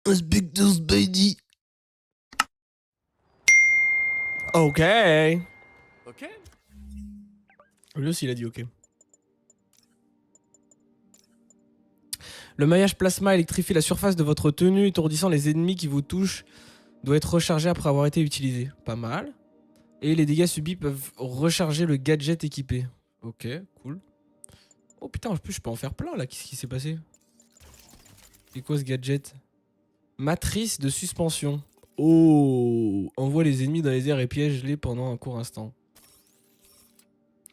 Inspector Spidey. Ok. Ok. Lui aussi, il a dit ok. Le maillage plasma électrifie la surface de votre tenue, étourdissant les ennemis qui vous touchent. Doit être rechargé après avoir été utilisé. Pas mal. Et les dégâts subis peuvent recharger le gadget équipé. Ok, cool. Oh putain, en plus je peux en faire plein là. Qu'est-ce qui s'est passé? C'est quoi ce gadget? Matrice de suspension. Oh, envoie les ennemis dans les airs et piège-les pendant un court instant.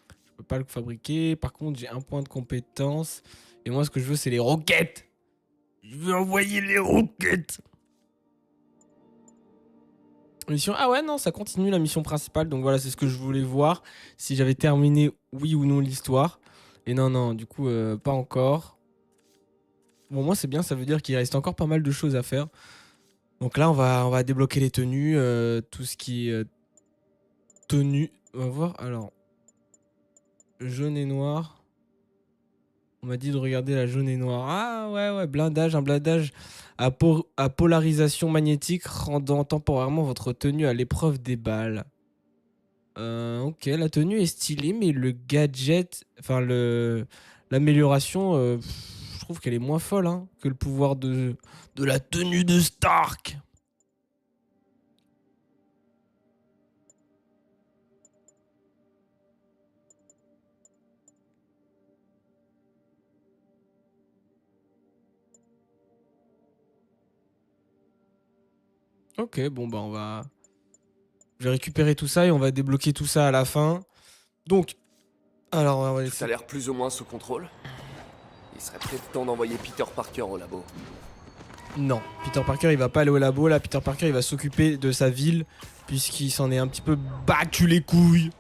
Je peux pas le fabriquer. Par contre, j'ai un point de compétence. Et moi, ce que je veux, c'est les roquettes. Je veux envoyer les roquettes. Mission. Ah ouais, non, ça continue la mission principale. Donc voilà, c'est ce que je voulais voir. Si j'avais terminé, oui ou non, l'histoire. Et non, non, du coup, pas encore. Bon, moi, c'est bien, ça veut dire qu'il reste encore pas mal de choses à faire. Donc là, on va débloquer les tenues. Tout ce qui est tenue. On va voir. Alors, jaune et noir. On m'a dit de regarder la jaune et noire. Ah ouais, ouais, blindage, un blindage à polarisation magnétique rendant temporairement votre tenue à l'épreuve des balles. Ok, la tenue est stylée, mais le gadget, enfin l'amélioration, je trouve qu'elle est moins folle hein, que le pouvoir de la tenue de Stark. Ok, bon bah je vais récupérer tout ça et on va débloquer tout ça à la fin. Donc, alors on va Tout a laisser. l'air plus ou moins sous contrôle. Il serait peut-être temps d'envoyer Peter Parker au labo. Non, Peter Parker il va pas aller au labo là. Peter Parker il va s'occuper de sa ville puisqu'il s'en est un petit peu battu les couilles.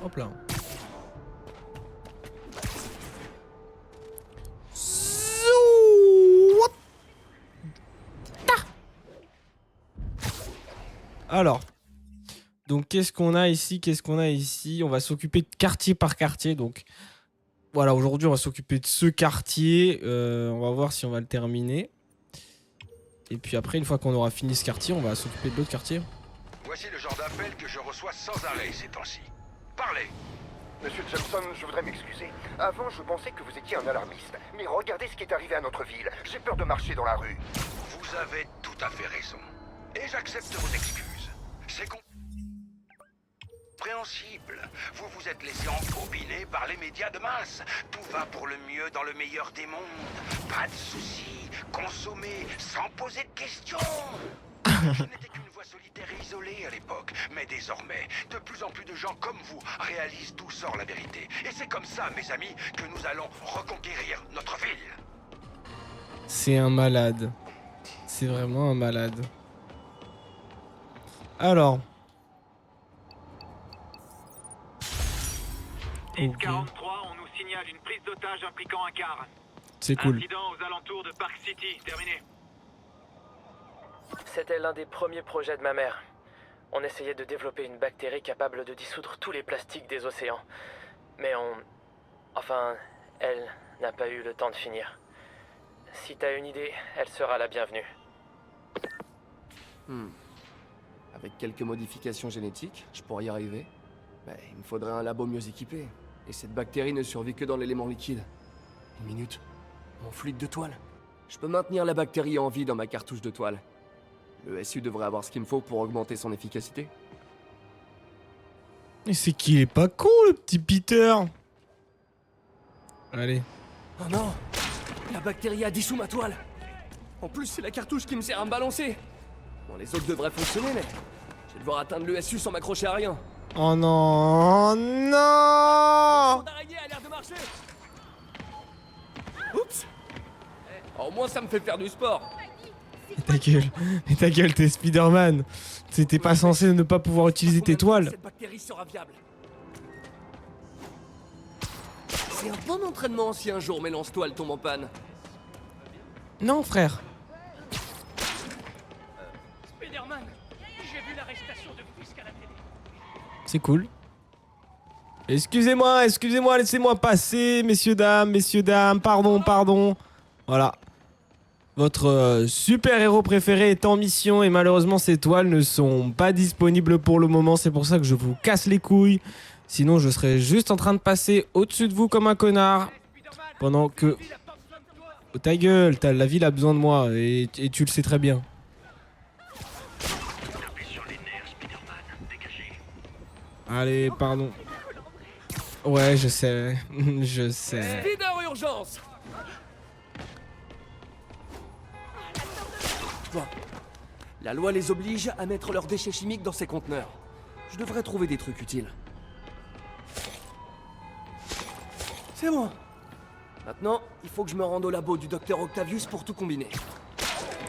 Hop là. Alors, donc qu'est-ce qu'on a ici? Qu'est-ce qu'on a ici? On va s'occuper de quartier par quartier. Donc voilà, aujourd'hui on va s'occuper de ce quartier. On va voir si on va le terminer. Et puis après, une fois qu'on aura fini ce quartier, on va s'occuper de l'autre quartier. Voici le genre d'appel que je reçois sans arrêt ces temps-ci. Parlez! Monsieur Johnson, je voudrais m'excuser. Avant, je pensais que vous étiez un alarmiste. Mais regardez ce qui est arrivé à notre ville. J'ai peur de marcher dans la rue. Vous avez tout à fait raison. Et j'accepte vos excuses. C'est compréhensible. Vous vous êtes laissé embobiner par les médias de masse. Tout va pour le mieux dans le meilleur des mondes. Pas de soucis. Consommez sans poser de questions. Je n'étais qu'une voix solitaire et isolée à l'époque. Mais désormais, de plus en plus de gens comme vous réalisent d'où sort la vérité. Et c'est comme ça, mes amis, que nous allons reconquérir notre ville. C'est un malade. C'est vraiment un malade. Alors. Ok. 1043, on nous signale une prise d'otage impliquant un car. C'est cool. Incident aux alentours de Park City, terminé. C'était l'un des premiers projets de ma mère. On essayait de développer une bactérie capable de dissoudre tous les plastiques des océans. Mais Enfin, elle n'a pas eu le temps de finir. Si t'as une idée, elle sera la bienvenue. Avec quelques modifications génétiques, je pourrais y arriver. Mais il me faudrait un labo mieux équipé. Et cette bactérie ne survit que dans l'élément liquide. Une minute. Mon fluide de toile. Je peux maintenir la bactérie en vie dans ma cartouche de toile. Le SU devrait avoir ce qu'il me faut pour augmenter son efficacité. Et c'est qu'il est pas con le petit Peter. Allez. Oh non! La bactérie a dissous ma toile! En plus, c'est la cartouche qui me sert à me balancer! Bon, les autres devraient fonctionner, mais je vais devoir atteindre le SU sans m'accrocher à rien. Oh non. Non. D'araignée a l'air de marcher! Oups! Au moins, ça me fait faire du sport. Mais ta gueule, t'es Spider-Man. T'es pas censé ne pas pouvoir utiliser tes toiles. Cette bactérie sera viable. C'est un bon entraînement si un jour mes lance-toiles tombent en panne. Non, frère. Spider-Man, j'ai vu l'arrestation de Fisk à la télé. C'est cool. Excusez-moi, laissez-moi passer, messieurs, dames, pardon. Voilà. Votre super-héros préféré est en mission et malheureusement ces toiles ne sont pas disponibles pour le moment. C'est pour ça que je vous casse les couilles. Sinon je serais juste en train de passer au-dessus de vous comme un connard. Pendant que... Oh, ta gueule, la ville a besoin de moi et tu le sais très bien. Allez, pardon. Ouais, je sais. Je sais. Spider urgence! Bon. La loi les oblige à mettre leurs déchets chimiques dans ces conteneurs. Je devrais trouver des trucs utiles. C'est bon. Maintenant, il faut que je me rende au labo du docteur Octavius pour tout combiner.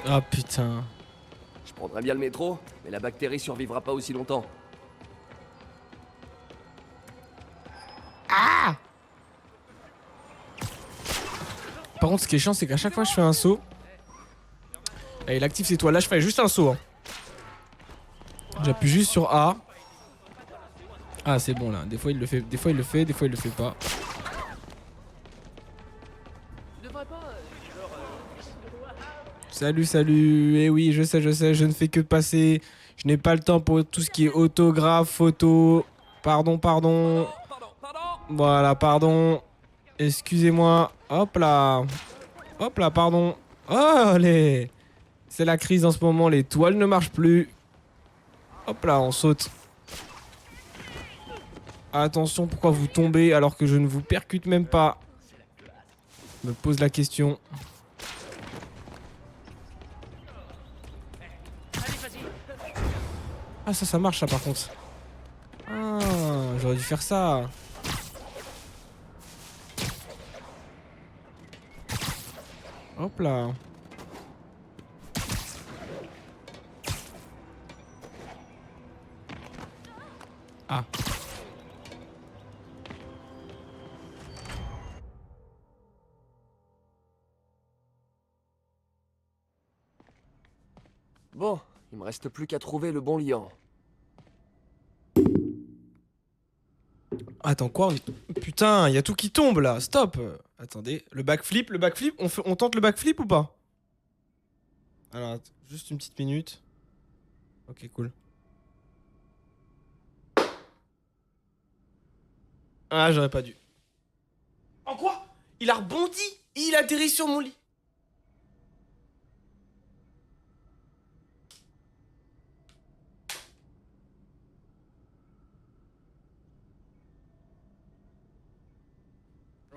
Ah putain. Je prendrai bien le métro, mais la bactérie survivra pas aussi longtemps. Par contre, ce qui est chiant, c'est qu'à chaque fois que je fais un saut, et il active ses toiles. Là, je fais juste un saut. Hein. J'appuie juste sur A. Ah, c'est bon là. Des fois, il le fait, des fois, il le fait, des fois, il le fait pas. Salut, salut. Eh oui, je sais, je ne fais que passer. Je n'ai pas le temps pour tout ce qui est autographe, photo. Pardon, pardon. Voilà, pardon. Excusez-moi. Hop là. Hop là, pardon. Oh, allez. C'est la crise en ce moment. Les toiles ne marchent plus. Hop là, on saute. Attention, pourquoi vous tombez alors que je ne vous percute même pas? Je me pose la question. Ah, ça marche, ça, par contre. Ah, j'aurais dû faire ça. Hop là. Ah. Bon, il me reste plus qu'à trouver le bon liant. Attends, quoi? Putain, il y a tout qui tombe là. Stop. Attendez, le backflip, on tente le backflip ou pas? Alors, juste une petite minute. Ok, cool. Ah, j'aurais pas dû. En quoi? Il a rebondi et il atterrit sur mon lit.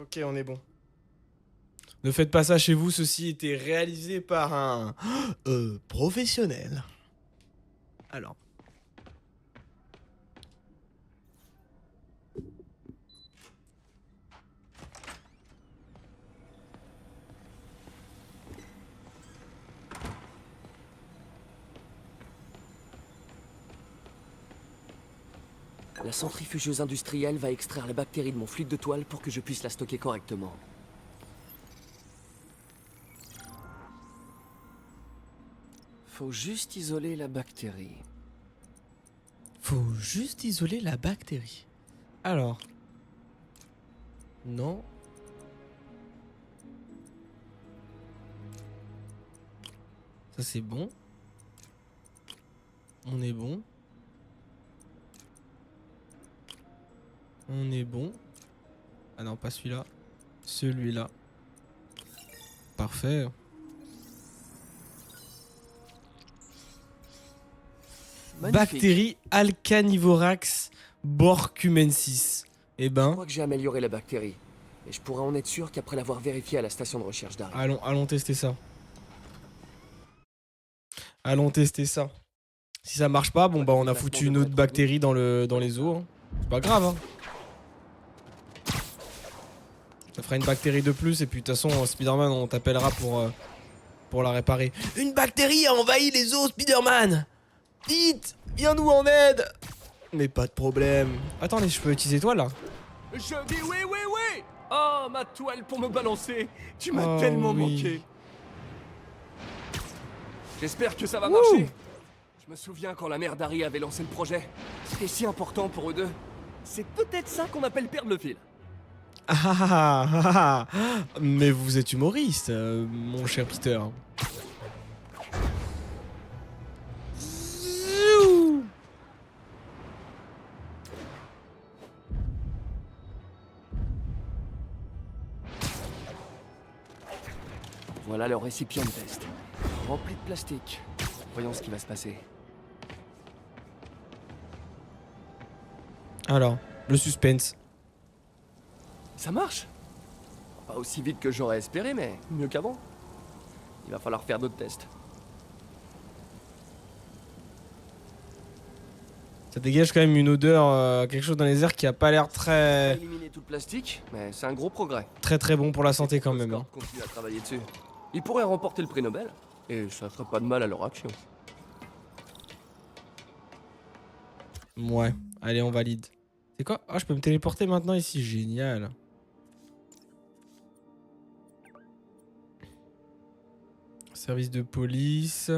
Ok, on est bon. Ne faites pas ça chez vous, ceci était réalisé par un professionnel. Alors. La centrifugeuse industrielle va extraire la bactérie de mon fluide de toile pour que je puisse la stocker correctement. Faut juste isoler la bactérie. Faut juste isoler la bactérie. Alors. Non. Ça c'est bon. On est bon. On est bon. Ah non, pas celui-là. Celui-là. Parfait. Magnifique. Bactérie Alcanivorax borcumensis. Eh Je ben, crois que j'ai amélioré la bactérie. Et je pourrais en être sûr qu'après l'avoir vérifié à la station de recherche d'Harry. allons tester ça. Allons tester ça. Si ça marche pas, bon bah on a foutu une autre bactérie dans les eaux. Hein. C'est pas grave. Hein. Ça fera une bactérie de plus et puis de toute façon Spider-Man on t'appellera pour la réparer. Une bactérie a envahi les eaux, Spider-Man. Vite, viens-nous en aide. Mais pas de problème. Attendez, je peux utiliser toi là? Je dis oui, oui, oui. Oh, ma toile pour me balancer. Tu m'as Oh, tellement oui. manqué. J'espère que ça va marcher. Je me souviens quand la mère d'Harry avait lancé le projet. C'était si important pour eux deux. C'est peut-être ça qu'on appelle perdre le fil. Mais vous êtes humoriste, mon cher Peter. Zouh. Voilà le récipient de test. Rempli de plastique. Voyons ce qui va se passer. Alors, le suspense. Ça marche. Pas aussi vite que j'aurais espéré, mais mieux qu'avant. Il va falloir faire d'autres tests. Ça dégage quand même une odeur, quelque chose dans les airs qui a pas l'air On a très éliminé tout le plastique, mais c'est un gros progrès. très bon pour la santé quand même. Hein. Oscorp continue à travailler dessus. Ils pourraient remporter le prix Nobel, et ça ferait pas de mal à leur action. Ouais, allez, on valide. C'est quoi? Ah, je peux me téléporter maintenant ici, génial. Service de police.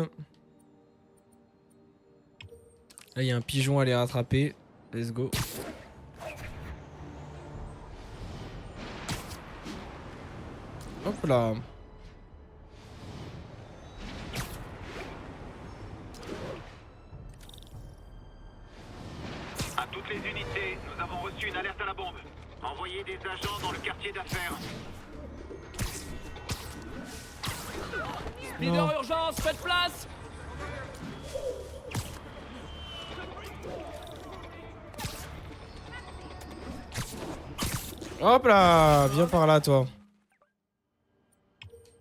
Là, il y a un pigeon à aller rattraper. Let's go. Hop là. À toutes les unités, nous avons reçu une alerte à la bombe. Envoyez des agents dans le quartier d'affaires. Leader urgence, faites place! Hop là, viens par là, toi.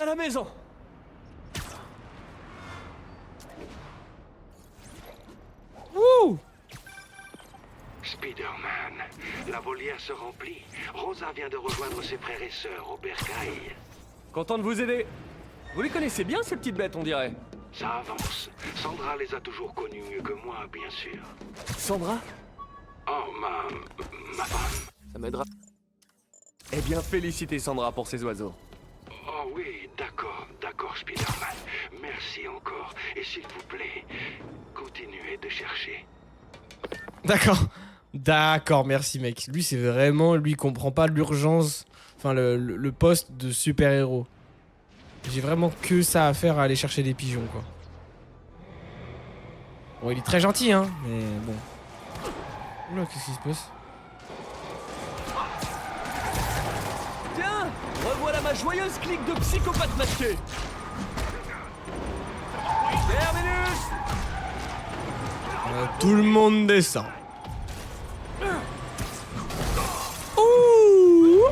À la maison! Wouh! Spider-Man, la volière se remplit. Rosa vient de rejoindre ses frères et sœurs au bercail. Content de vous aider. Vous les connaissez bien, ces petites bêtes, on dirait. Ça avance. Sandra les a toujours connus mieux que moi, bien sûr. Sandra? Oh, ma femme. Ça m'aidera. Eh bien, félicitez Sandra pour ses oiseaux. Oh oui, d'accord, Spider-Man. Merci encore. Et s'il vous plaît, continuez de chercher. D'accord, merci mec. Lui, c'est vraiment, lui, il comprend pas l'urgence, enfin le poste de super-héros. J'ai vraiment que ça à faire à aller chercher des pigeons, quoi. Bon, il est très gentil, hein, mais bon. Oula, qu'est-ce qui se passe? Tiens, revoilà ma joyeuse clique de psychopathes masqués. Terminus! Tout le monde descend. Ouh!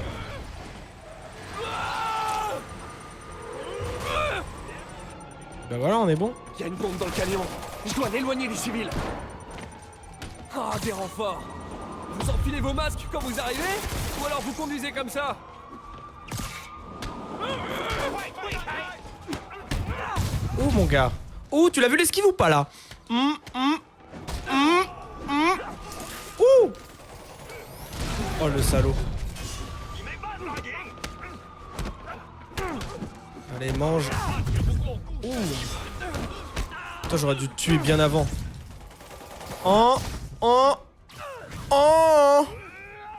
Ben voilà, on est bon. Il y a une bombe dans le camion. Je dois l'éloigner des civils. Ah, des renforts. Vous enfilez vos masques quand vous arrivez? Ou alors vous conduisez comme ça? Oh mon gars. Oh, tu l'as vu l'esquive ou pas là? Ouh! Oh le salaud. Allez, mange. Ouh. Toi, j'aurais dû te tuer bien avant. Oh.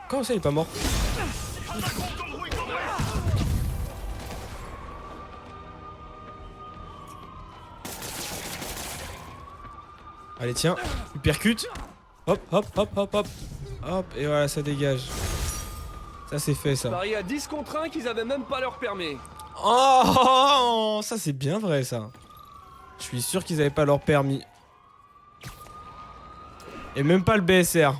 Comment ça, il est pas mort? Allez, tiens, il percute. Hop. Hop, et voilà, ça dégage. Ça, c'est fait, ça. Paris à 10 contre 1 qu'ils avaient même pas leur permis. Oh, ça, c'est bien vrai, ça. Je suis sûr qu'ils avaient pas leur permis. Et même pas le BSR.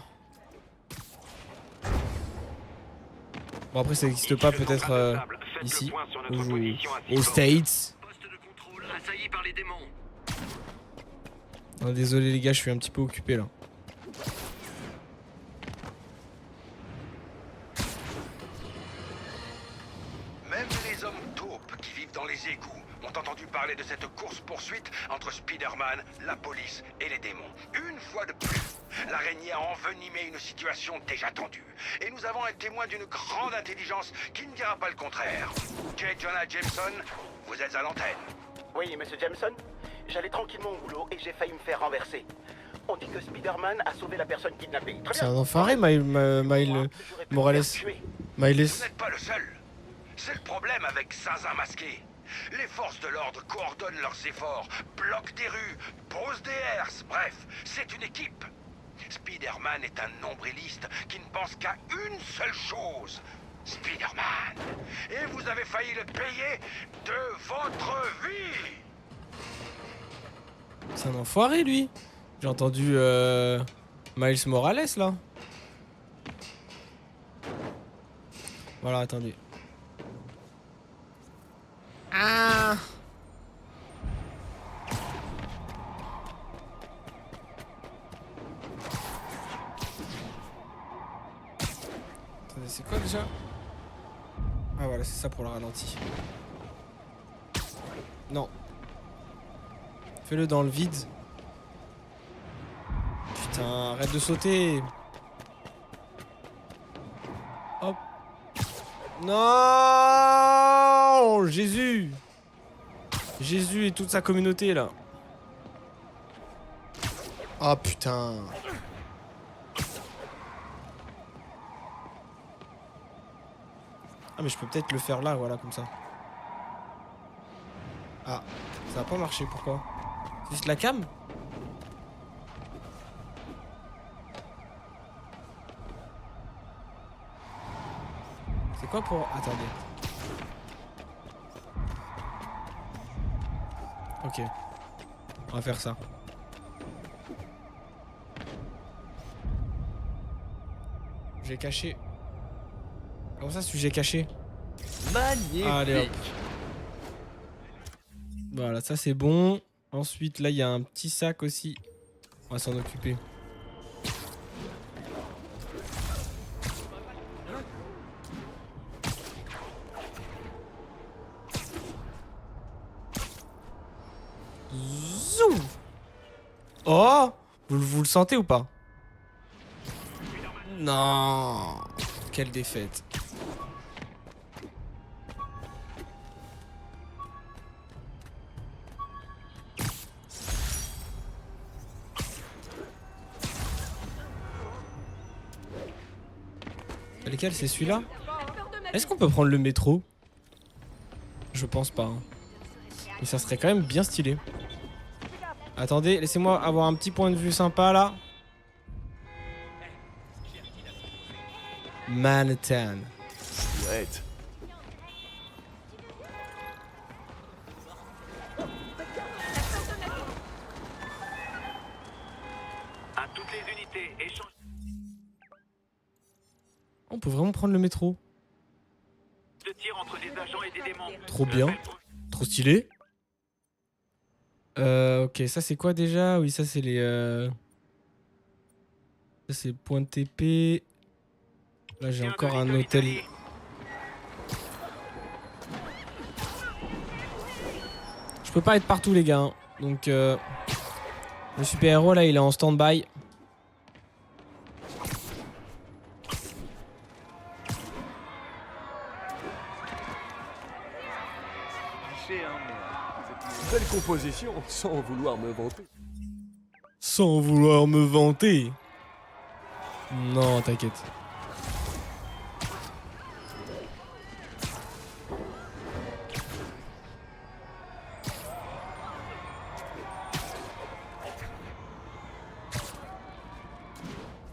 Bon, après, ça n'existe pas, peut-être ici, aux States. Poste de contrôle assailli par les démons. Non, désolé, les gars, je suis un petit peu occupé là. Même les hommes taupes qui vivent dans les égouts ont entendu parler de cette course-poursuite entre Spider-Man, la police et les démons. Une fois de plus, l'araignée a envenimé une situation déjà tendue. Et nous avons un témoin d'une grande intelligence qui ne dira pas le contraire. J. Jonah Jameson, vous êtes à l'antenne. Oui, monsieur Jameson. J'allais tranquillement au boulot et j'ai failli me faire renverser. On dit que Spider-Man a sauvé la personne kidnappée. Très C'est bien. un enfoiré, Miles J'aurais pu Morales. me faire tuer. Miles. Vous n'êtes pas le seul. C'est le problème avec Zinzin masqué. Les forces de l'ordre coordonnent leurs efforts, bloquent des rues, posent des herses, bref, c'est une équipe. Spider-Man est un nombriliste qui ne pense qu'à une seule chose. Spider-Man. Et vous avez failli le payer de votre vie. C'est un enfoiré, lui. J'ai entendu Miles Morales, là. Voilà, attendez. Ah! Attendez, c'est quoi déjà? Ah voilà, c'est ça pour le ralenti. Non. Fais-le dans le vide. Putain, arrête de sauter. Hop. Non, Jésus. Jésus et toute sa communauté là. Ah putain. Ah mais je peux peut-être le faire là, voilà, comme ça. Ah, ça a pas marché, pourquoi? C'est juste la cam? C'est quoi pour... Attendez. Ok. On va faire ça. J'ai caché. Comment ça, sujet caché? Magnifique. Allez, hop. Voilà, ça c'est bon. Ensuite, là, il y a un petit sac aussi. On va s'en occuper. Zoom. Oh, vous le sentez ou pas? Non. Quelle défaite. Lequel, c'est celui-là? Est-ce qu'on peut prendre le métro? Je pense pas. Hein. Mais ça serait quand même bien stylé. Attendez, laissez-moi avoir un petit point de vue sympa là. Manhattan. Chouette. À toutes les unités, échange. On peut vraiment prendre le métro. De tir entre des agents et des démons. Trop bien. Trop stylé. Ok, ça c'est quoi déjà? Oui, ça c'est les... Ça c'est point de TP. Là j'ai encore un hôtel. Je peux pas être partout les gars. Hein. Donc le super-héros là il est en stand-by. Belle composition, sans vouloir me vanter. Sans vouloir me vanter. Non, t'inquiète.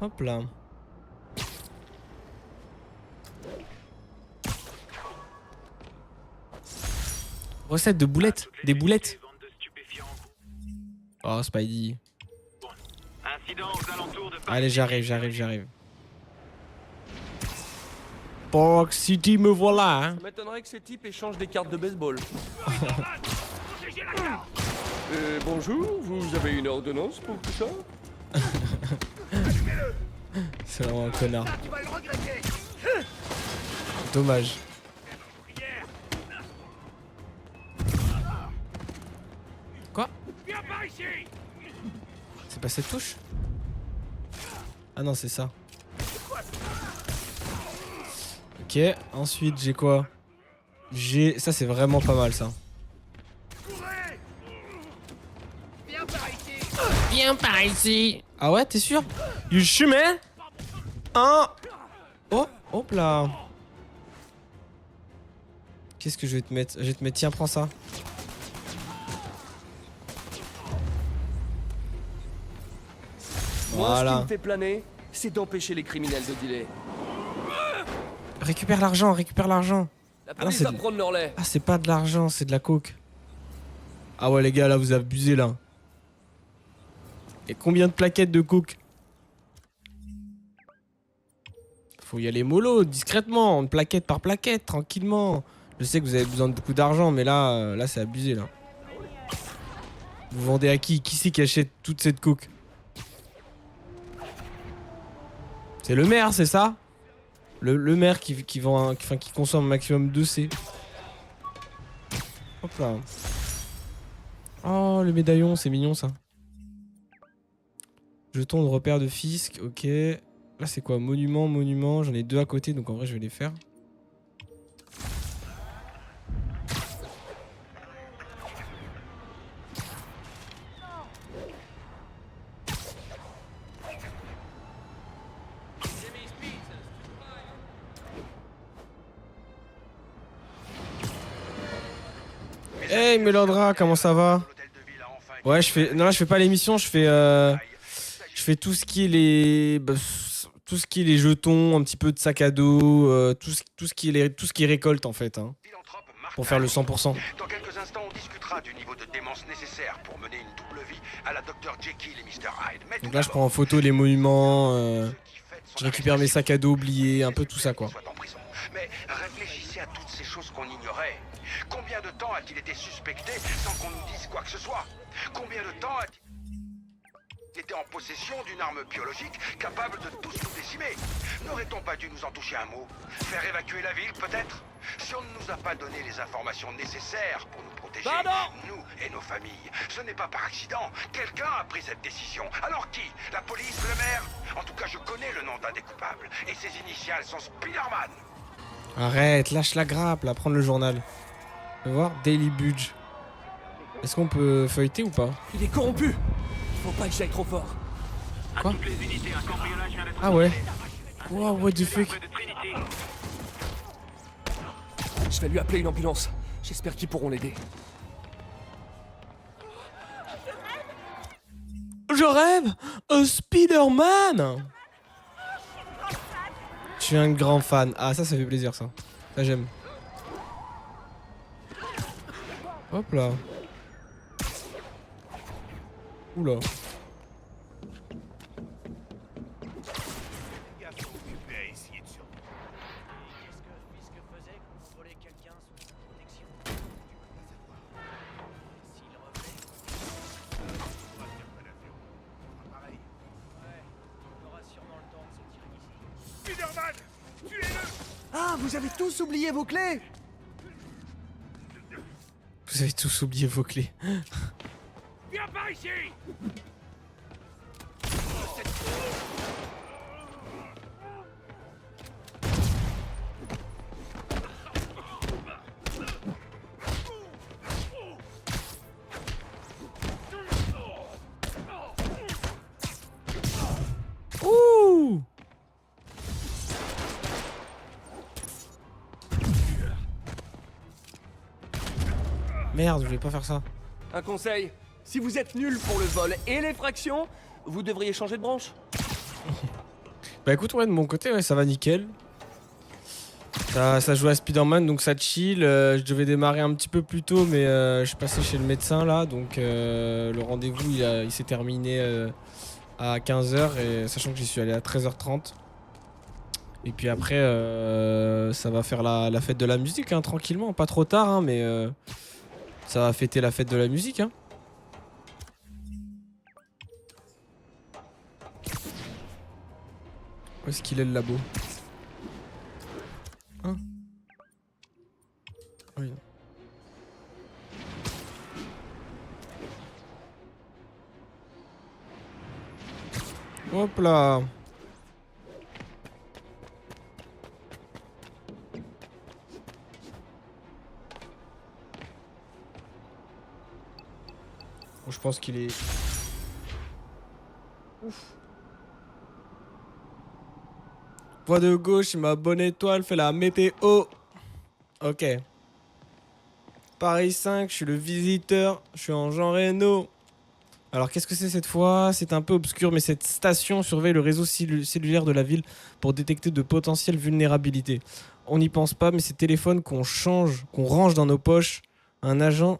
Hop là. Recette de boulettes. Des boulettes. Oh, Spidey. Incident aux alentours de Allez, j'arrive. Park City, me voilà. Hein. Ça m'étonnerait que ces types échangent des cartes de baseball. Bonjour, vous avez une ordonnance pour tout ça? C'est vraiment un connard. Dommage. Quoi? C'est pas cette touche? Ah non, c'est ça. Ok, ensuite j'ai quoi? J'ai... Ça c'est vraiment pas mal ça. Viens par ici. Ah ouais, t'es sûr? You sure, man? Hein? Oh, hop là. Qu'est-ce que je vais te mettre? Je vais te mettre, tiens, prends ça. Moi, ce qui Voilà. me fait planer, c'est d'empêcher les criminels de dealer. Récupère l'argent, récupère l'argent. La non, police c'est va de- prendre leur lait. Ah, c'est pas de l'argent, c'est de la coke. Ah ouais, les gars, là, vous abusez, là. Et combien de plaquettes de coke? Faut y aller mollo, discrètement, plaquette par plaquette, tranquillement. Je sais que vous avez besoin de beaucoup d'argent, mais là c'est abusé, là. Vous vendez à qui? Qui c'est qui achète toute cette coke? C'est le maire, c'est ça? Le maire qui vend, qui consomme un maximum de C. Hop là. Oh, le médaillon, c'est mignon ça. Jeton de repère de fisc, ok. Là, c'est quoi? Monument, monument. J'en ai deux à côté, donc en vrai, je vais les faire. Hey Mélodra, comment ça va? Ouais, je fais. Non, là, je fais pas l'émission, je fais tout ce qui est les. Tout ce qui est les jetons, un petit peu de sac à dos, tout ce qui est récolte en fait, hein, pour faire le 100%. Dans quelques instants, on discutera du niveau de démence nécessaire pour mener une double vie à la Dr. Jekyll et Mr. Hyde. Mais Donc tout là, je d'abord, prends en photo les monuments, ceux qui fêtent son je récupère mes sacs à dos oubliés, un peu tout ça quoi. soit en prison. Mais réfléchissez à toutes ces choses qu'on ignorait. Combien de temps a-t-il été suspecté sans qu'on nous dise quoi que ce soit? Combien de temps a-t-il été en possession d'une arme biologique capable de tous nous décimer? N'aurait-on pas dû nous en toucher un mot? Faire évacuer la ville, peut-être? Si on ne nous a pas donné les informations nécessaires pour nous protéger, nous et nos familles, ce n'est pas par accident. Quelqu'un a pris cette décision. Alors qui? La police, le maire? En tout cas, je connais le nom d'un des coupables. Et ses initiales sont Spider-Man. Arrête, lâche la grappe là, prendre le journal. On va voir, Daily Budge. Est-ce qu'on peut feuilleter ou pas? Il est corrompu. Faut pas que j'aille trop fort. Quoi? Toutes les unités, un cambriolage vient d'être Ah ouais. organisé. Wow, what the fuck? Près de Trinity. Je vais lui appeler une ambulance. J'espère qu'ils pourront l'aider. Je rêve! Un Spider-Man! Je suis un grand fan. Ah, ça fait plaisir, ça. Ça, j'aime. Hop là. Oula. Ah, vous avez tous oublié vos clés. Vous avez tous oublié vos clés. Viens par ici! Ouh! Merde, je voulais pas faire ça. Un conseil, si vous êtes nul pour le vol et les fractions, vous devriez changer de branche. Bah écoute, ouais, de mon côté, ouais, ça va nickel. Ça joue à Spider-Man, donc ça chill. Je devais démarrer un petit peu plus tôt, mais je suis passé chez le médecin là, donc le rendez-vous il s'est terminé à 15h, et sachant que j'y suis allé à 13h30. Et puis après, ça va faire la fête de la musique, hein, tranquillement, pas trop tard, hein, mais ça va fêter la fête de la musique. Hein. Où est-ce qu'il est le labo? Hein? Oui. Hop là. Bon, je pense qu'il est... Voie de gauche, ma bonne étoile fait la météo. Ok. Paris 5, je suis le visiteur, je suis en Jean Reno. Alors qu'est-ce que c'est cette fois? C'est un peu obscur, mais cette station surveille le réseau cellulaire de la ville pour détecter de potentielles vulnérabilités. On n'y pense pas, mais ces téléphones qu'on range dans nos poches, un agent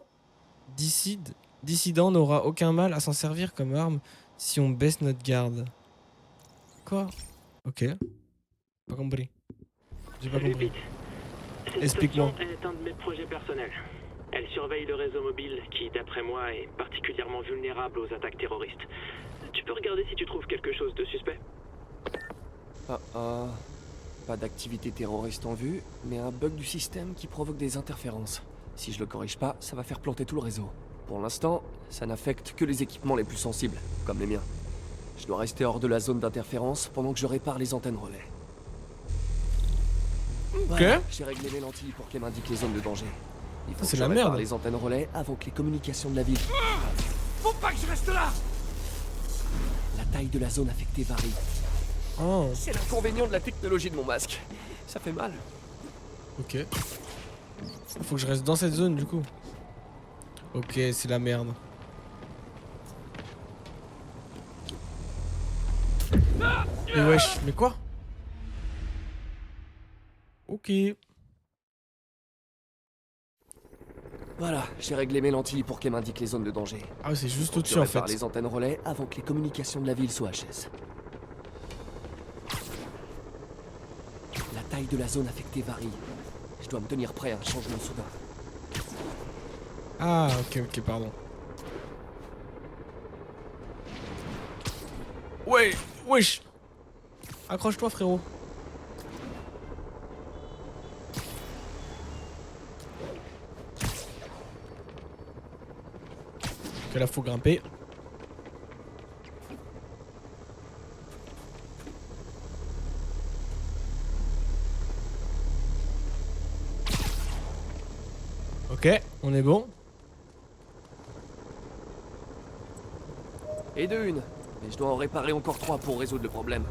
dissident n'aura aucun mal à s'en servir comme arme si on baisse notre garde. Quoi? Ok. Pas compris. J'ai pas compris. Cette Explique-moi. station est un de mes projets personnels. Elle surveille le réseau mobile qui, d'après moi, est particulièrement vulnérable aux attaques terroristes. Tu peux regarder si tu trouves quelque chose de suspect. Pas d'activité terroriste en vue, mais un bug du système qui provoque des interférences. Si je le corrige pas, ça va faire planter tout le réseau. Pour l'instant, ça n'affecte que les équipements les plus sensibles, comme les miens. Je dois rester hors de la zone d'interférence pendant que je répare les antennes relais. Voilà, j'ai réglé mes lentilles pour qu'elles m'indiquent les zones de danger. Il faut que c'est je la répare merde. les antennes relais avant que les communications de la ville. Faut pas que je reste là! La taille de la zone affectée varie. Oh, C'est l'inconvénient de la technologie de mon masque. Ça fait mal. ok. Faut que je reste dans cette zone du coup. Ok, c'est la merde. Mais wesh, mais quoi? Ok. Voilà, j'ai réglé mes lentilles pour qu'elles m'indiquent les zones de danger. Ah ouais, c'est juste Je au-dessus en fait. répare les antennes relais avant que les communications de la ville soient HS. La taille de la zone affectée varie. Je dois me tenir prêt à un changement soudain. Ah, ok, pardon. Ouais, wesh. Accroche-toi frérot. Ok, là faut grimper. Ok, on est bon. Et de une. Mais je dois en réparer encore 3 pour résoudre le problème.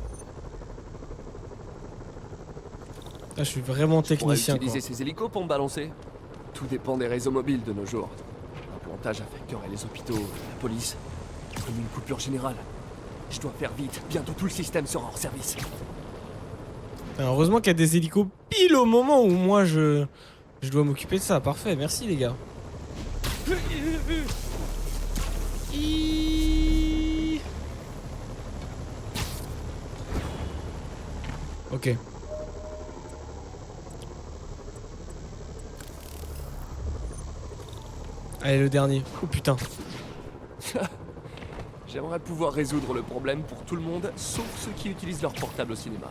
Là, je suis vraiment Je pourrais technicien quoi. utiliser ces hélicos pour me balancer. Tout dépend des réseaux mobiles de nos jours. Un plantage affecterait les hôpitaux, la police. Comme une coupure générale. Je dois faire vite, bientôt tout le système sera hors service. Alors, heureusement qu'il y a des hélicos pile au moment où moi je dois m'occuper de ça. Parfait, merci les gars. Ok. Allez, le dernier. Oh putain. J'aimerais pouvoir résoudre le problème pour tout le monde, sauf ceux qui utilisent leur portable au cinéma.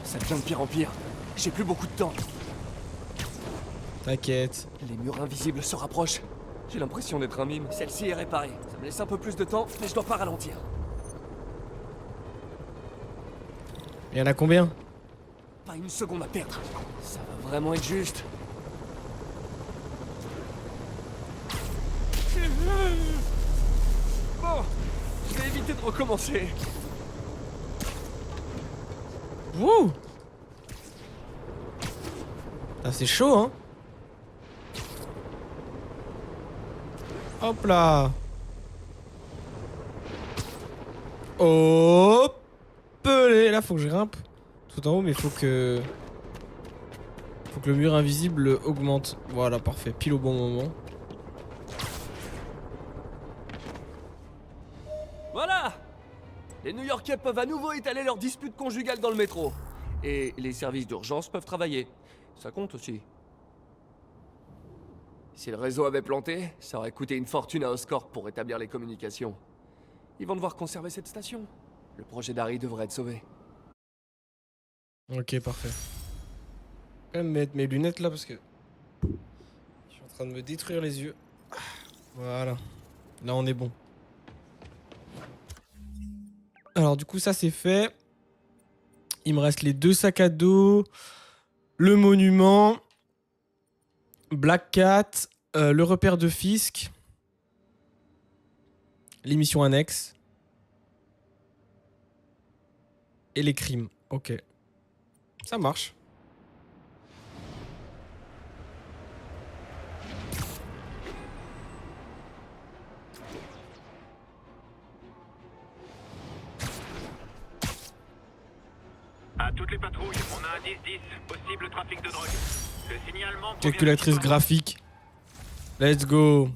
Ça devient de pire en pire. J'ai plus beaucoup de temps. T'inquiète. Les murs invisibles se rapprochent. J'ai l'impression d'être un mime. Celle-ci est réparée. Ça me laisse un peu plus de temps, mais je dois pas ralentir. Il y en a combien? Pas une seconde à perdre. Ça va vraiment être juste. Bon, je vais éviter de recommencer. Wouh! Ah, c'est chaud, hein? Hop là! Hop! Là, faut que je grimpe tout en haut, mais faut que le mur invisible augmente. Voilà, parfait. Pile au bon moment. Voilà! Les New-Yorkais peuvent à nouveau étaler leur dispute conjugale dans le métro. Et les services d'urgence peuvent travailler. Ça compte aussi. Si le réseau avait planté, ça aurait coûté une fortune à Oscorp pour rétablir les communications. Ils vont devoir conserver cette station. Le projet d'Harry devrait être sauvé. Ok, parfait. Je vais même mettre mes lunettes là parce que je suis en train de me détruire les yeux. Voilà. Là, on est bon. Alors, du coup, ça c'est fait. Il me reste les 2 sacs à dos, le monument, Black Cat, le repère de Fisk. Les missions annexes. Et les crimes. Ok. Ça marche. À toutes les patrouilles, on a un 10-10, possible trafic de drogue. Le signalement... provient Calculatrice de- graphique. Let's go.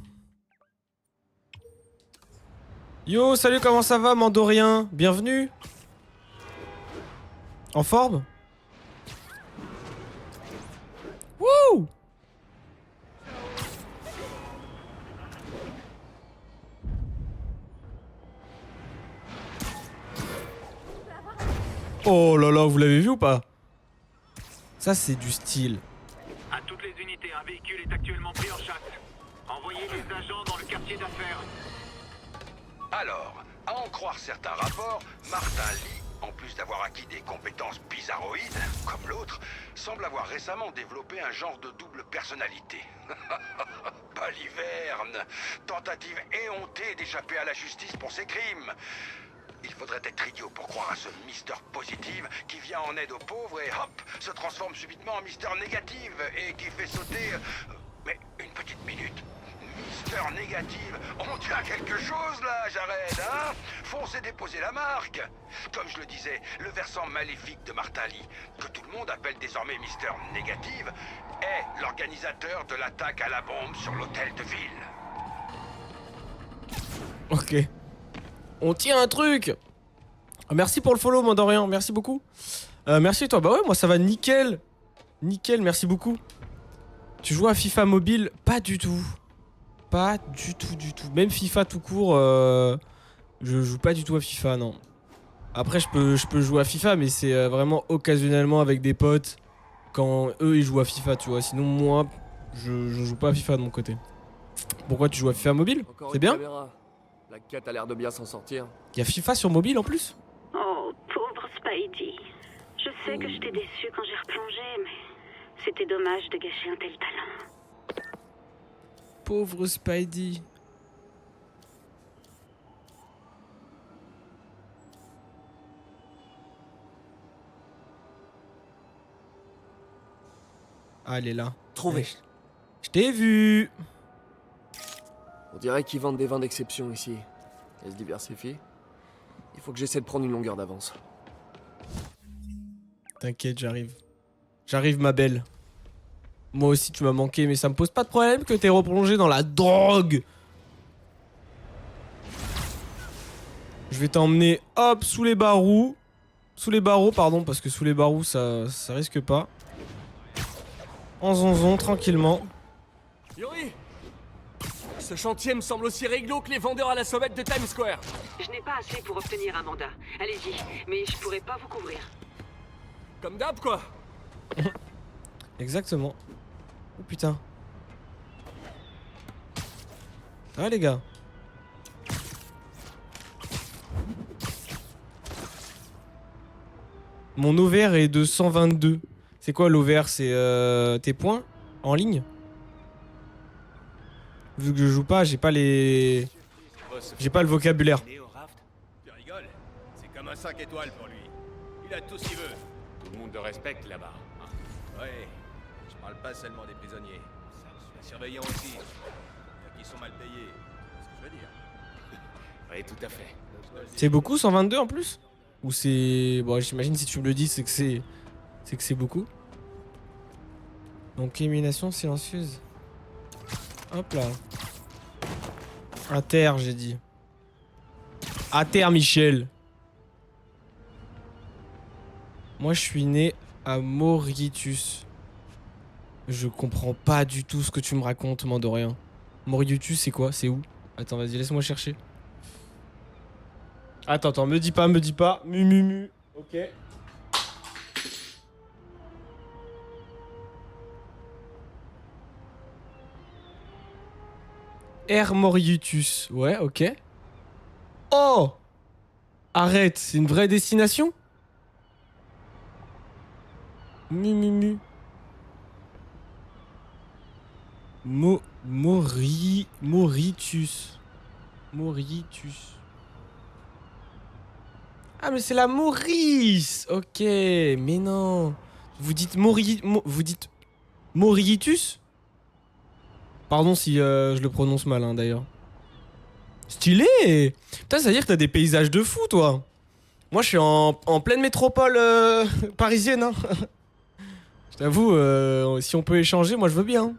Yo, salut, comment ça va, Mandorien? Bienvenue. En forme? Wouh! Oh là là, vous l'avez vu ou pas? Ça, c'est du style. À toutes les unités, un véhicule est actuellement pris en chasse. Envoyez des agents dans le quartier d'affaires. Alors, à en croire certains rapports, Martin Lee, en plus d'avoir acquis des compétences bizarroïdes, comme l'autre, semble avoir récemment développé un genre de double personnalité. Baliverne, tentative éhontée d'échapper à la justice pour ses crimes. Il faudrait être idiot pour croire à ce Mister Positive qui vient en aide aux pauvres et hop, se transforme subitement en Mister Négative et qui fait sauter... Mais une petite minute. Mister Négative, on tient quelque chose là, Jared, hein? Foncez déposer la marque. Comme je le disais, le versant maléfique de Martin Lee, que tout le monde appelle désormais Mister Négative, est l'organisateur de l'attaque à la bombe sur l'hôtel de ville. Ok. On tient un truc. Merci pour le follow, Mandorian. Merci beaucoup. Merci toi. Bah ouais, moi ça va nickel. Nickel, merci beaucoup. Tu joues à FIFA mobile? Pas du tout. Pas du tout, du tout. Même FIFA tout court, je joue pas du tout à FIFA, non. Après, je peux jouer à FIFA, mais c'est vraiment occasionnellement avec des potes quand eux ils jouent à FIFA, tu vois. Sinon, moi, je joue pas à FIFA de mon côté. Pourquoi tu joues à FIFA mobile? Encore C'est une bien? caméra. La cat a l'air de bien s'en sortir. Il y a FIFA sur mobile en plus? Oh, pauvre Spidey. Je sais que je t'ai déçu quand j'ai replongé, mais c'était dommage de gâcher un tel talent. Pauvre Spidey. Ah, elle est là. Trouvé. Je t'ai vu. On dirait qu'ils vendent des vins d'exception ici. Elles se diversifient. Il faut que j'essaie de prendre une longueur d'avance. T'inquiète, j'arrive. J'arrive, ma belle. Moi aussi, tu m'as manqué, mais ça me pose pas de problème que t'aies replongé dans la drogue. Je vais t'emmener, hop, sous les barreaux. Sous les barreaux, pardon, parce que sous les barreaux, ça risque pas. En zonzon, tranquillement. Yuri! Ce chantier me semble aussi réglo que les vendeurs à la sauvette de Times Square. Je n'ai pas assez pour obtenir un mandat. Allez-y, mais je pourrais pas vous couvrir. Comme d'hab, quoi. Exactement. Oh putain. Ah les gars. Mon over est de 122. C'est quoi l'over? C'est tes points en ligne? Vu que je joue pas, j'ai pas les... J'ai pas le vocabulaire. Tu rigoles? C'est comme un 5 étoiles pour lui. Il a tout ce qu'il veut. Tout le monde le respecte là-bas. Hein. Ouais, je parle pas seulement des prisonniers. Les surveillants aussi. Il y en a qui sont mal payés. C'est ce que je veux dire. Oui, tout à fait. C'est beaucoup 122 en plus? Ou c'est... Bon, j'imagine si tu me le dis, c'est que c'est... C'est que c'est beaucoup. Donc élimination silencieuse. Hop là. Inter, j'ai dit. Inter, Michel. Moi, je suis né à Mauritius. Je comprends pas du tout ce que tu me racontes, Mandorian. Mauritius, c'est quoi? C'est où? Attends, vas-y, laisse-moi chercher. Attends, me dis pas. Mu. Ok. Air Mauritius. Ouais, ok. Oh! Arrête, c'est une vraie destination? Mu. Mauritius. Mauritius. Ah, mais c'est la Maurice. Ok, mais non. Vous dites vous dites Mauritius? Pardon si je le prononce mal, hein, d'ailleurs. Stylé. Putain, ça veut dire que t'as des paysages de fou, toi. Moi, je suis en pleine métropole parisienne, hein. Je t'avoue, si on peut échanger, moi, je veux bien.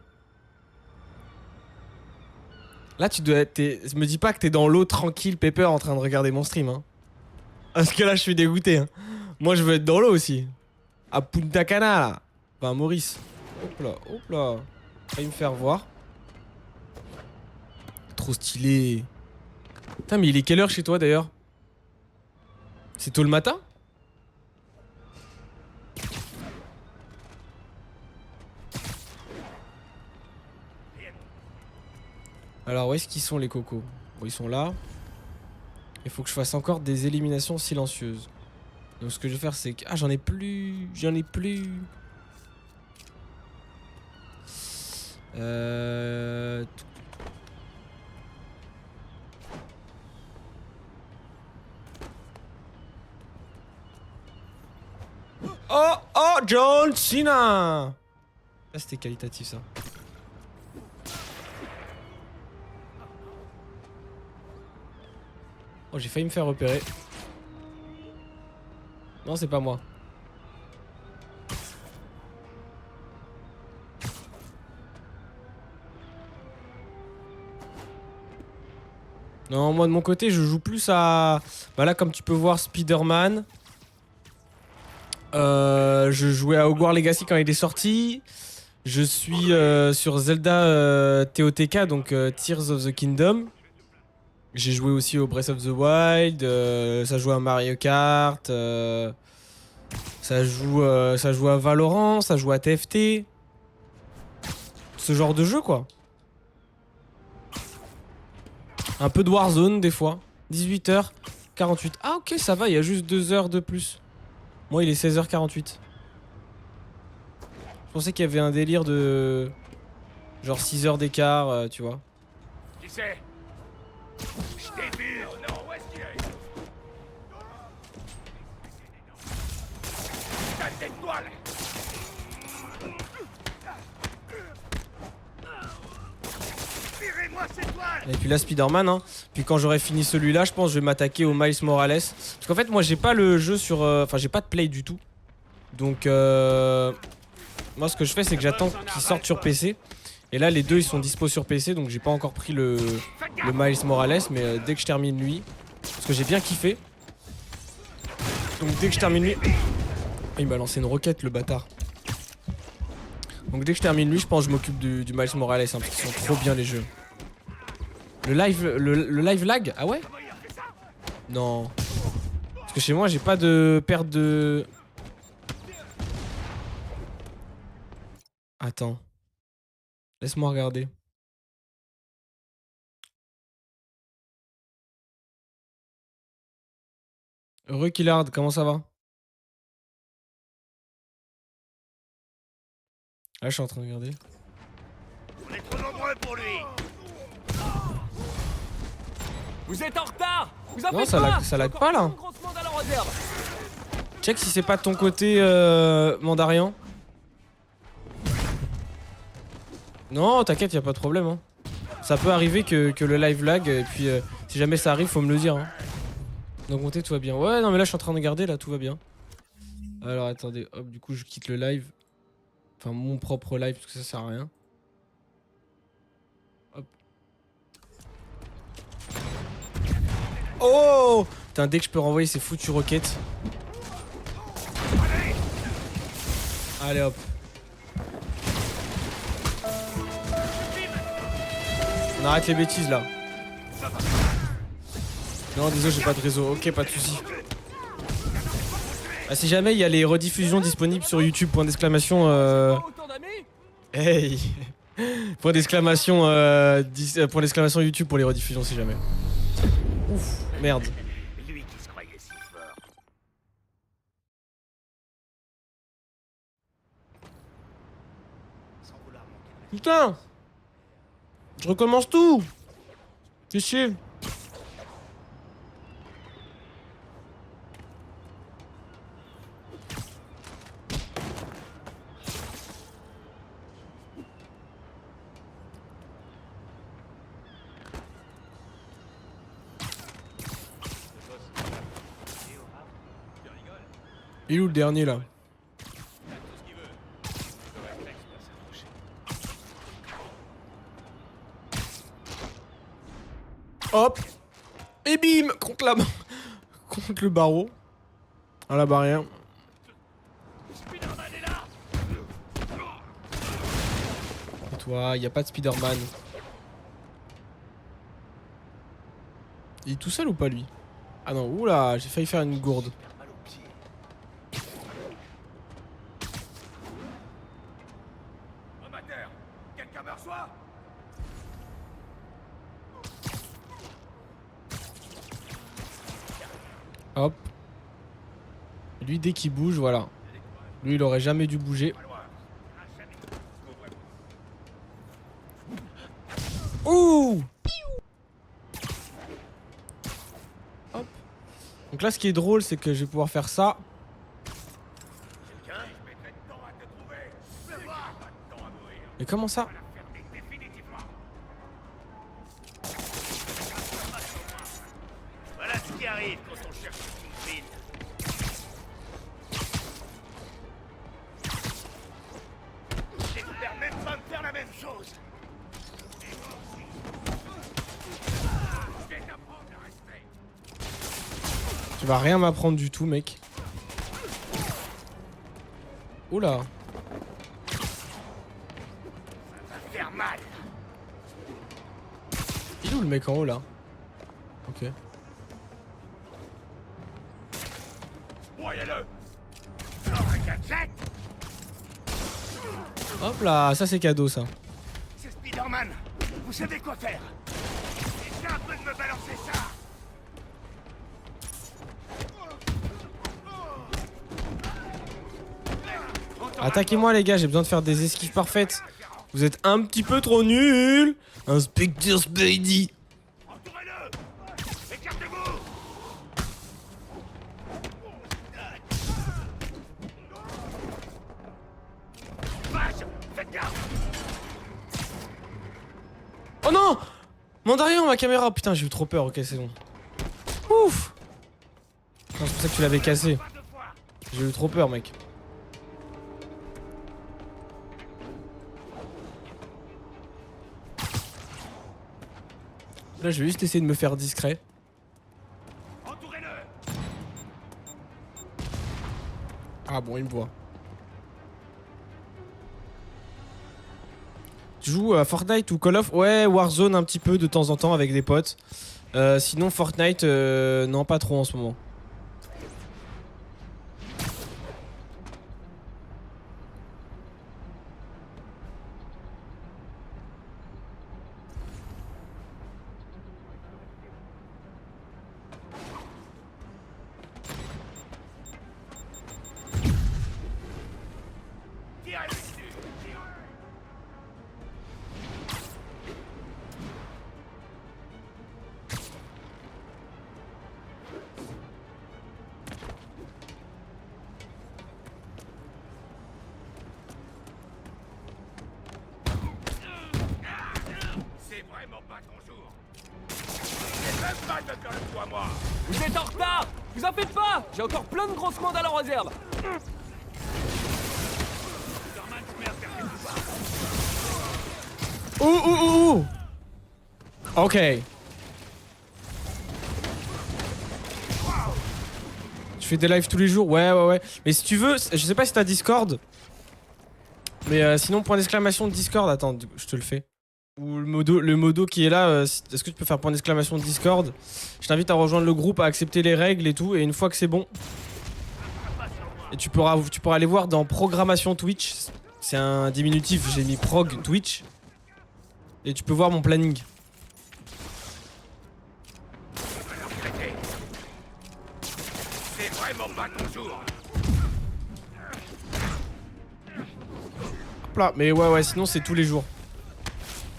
Là, tu dois être... Me dis pas que t'es dans l'eau, tranquille, pépère, en train de regarder mon stream, hein. Parce que là, je suis dégoûté, hein. Moi, je veux être dans l'eau aussi. À Punta Cana, là. Enfin, Maurice. Hop là, hop là. Failli me faire voir. Trop stylé. Putain, mais il est quelle heure chez toi, d'ailleurs? C'est tôt le matin? Alors, où est-ce qu'ils sont, les cocos? Bon, ils sont là. Il faut que je fasse encore des éliminations silencieuses. Donc, ce que je vais faire, c'est que... Ah, j'en ai plus. J'en ai plus. Oh, oh, John Cena. Là, c'était qualitatif, ça. Oh, j'ai failli me faire repérer. Non, c'est pas moi. Non, moi de mon côté, je joue plus à... Bah là, comme tu peux voir, Spider-Man. Je jouais à Hogwarts Legacy quand il est sorti. Je suis sur Zelda TOTK, donc Tears of the Kingdom. J'ai joué aussi au Breath of the Wild. Ça joue à Mario Kart. Ça joue à Valorant. Ça joue à TFT. Ce genre de jeu, quoi. Un peu de Warzone des fois. 18h48. Ah ok, ça va, il y a juste 2 heures de plus. Moi il est 16h48. Je pensais qu'il y avait un délire de... Genre 6 heures d'écart, tu vois. Qui c'est? Je t'ai vu. Non, où est-ce qu'il est? T'as cette toile. Tirez-moi cette toile. Et puis là Spider-Man, hein. Puis quand j'aurai fini celui-là, je pense que je vais m'attaquer au Miles Morales. Parce qu'en fait moi j'ai pas le jeu sur... Enfin j'ai pas de play du tout. Donc moi ce que je fais c'est que j'attends qu'ils sortent sur PC. Et là les deux ils sont dispo sur PC. Donc j'ai pas encore pris le Miles Morales. Mais dès que je termine lui... Parce que j'ai bien kiffé. Donc dès que je termine lui... Il m'a lancé une roquette le bâtard. Donc dès que je termine lui, je pense que je m'occupe du Miles Morales, hein, parce qu'ils sont trop bien les jeux. Le live lag? Ah ouais? Non. Parce que chez moi j'ai pas de perte de... Attends. Laisse-moi regarder. Heureux Killard, comment ça va? Là je suis en train de regarder. On est trop nombreux pour lui. Vous êtes en retard. Vous en Non, faites ça pas. lag, ça lag pas là. Grossement dans la réserve. Check si c'est pas de ton côté, Mandarian. Non, t'inquiète, y a pas de problème. Hein. Ça peut arriver que le live lag, et puis si jamais ça arrive, faut me le dire. Hein. Donc monter, tout va bien. Ouais, non, mais là je suis en train de regarder, là tout va bien. Alors attendez, hop, du coup je quitte le live. Enfin, mon propre live, parce que ça sert à rien. Hop. Oh! Putain, dès que je peux renvoyer ces foutues roquettes. Allez hop. On arrête les bêtises là. Non, désolé, j'ai pas de réseau. Ok, pas de soucis. Ah, si jamais il y a les rediffusions disponibles sur YouTube, point d'exclamation. Hey! Point d'exclamation point d'exclamation YouTube pour les rediffusions si jamais. Ouf, merde. Lui qui se croyait si fort. Putain! Je recommence tout! Qu'est-ce que Il est où le dernier là? Hop! Et bim! Contre la... contre le barreau. À la barrière. Et toi, y a pas de Spider-Man. Il est tout seul ou pas lui? Ah non, oula, j'ai failli faire une gourde. Quelqu'un me reçoit? Hop. Lui, dès qu'il bouge, voilà. Lui, il aurait jamais dû bouger. Ouh! Hop. Donc là, ce qui est drôle, c'est que je vais pouvoir faire ça. Mais comment ça? Voilà ce qui arrive quand on cherche une fine. J'espère même pas me faire la même chose. Tu vas rien m'apprendre du tout, mec. Oula. Faire mal. Il est où le mec en haut là? Ok. Voyez-le. Hop là, ça c'est cadeau ça. C'est Spider-Man. Vous savez quoi faire. Essayez un peu de me balancer ça. Attaquez-moi les gars, j'ai besoin de faire des esquives parfaites. Vous êtes un petit peu trop nuls. Inspecteur Spidey. Entourez-le. Écartez-vous. Vache, faites gaffe. Oh non! Mandarin, ma caméra. Putain, j'ai eu trop peur. Ok, c'est bon. Ouf! Non, c'est pour ça que tu l'avais cassé. J'ai eu trop peur, mec. Là, je vais juste essayer de me faire discret. Ah bon, il me voit. Tu joues à Fortnite ou Call of? Ouais, Warzone un petit peu de temps en temps avec des potes. Sinon, Fortnite, non, pas trop en ce moment. Vous êtes en retard! Vous en faites pas! J'ai encore plein de grosses commandes à la réserve! Ouh. Ok. Tu fais des lives tous les jours? Ouais. Mais si tu veux, je sais pas si t'as Discord. Mais sinon, point d'exclamation Discord. Attends, je te le fais. Ou le modo qui est là, est-ce que tu peux faire point d'exclamation Discord? Je t'invite à rejoindre le groupe, à accepter les règles et tout, et une fois que c'est bon, et tu pourras aller voir dans programmation Twitch, c'est un diminutif, j'ai mis prog Twitch, et tu peux voir mon planning. C'est vraiment pas ton jour. Hop là, mais ouais, sinon c'est tous les jours.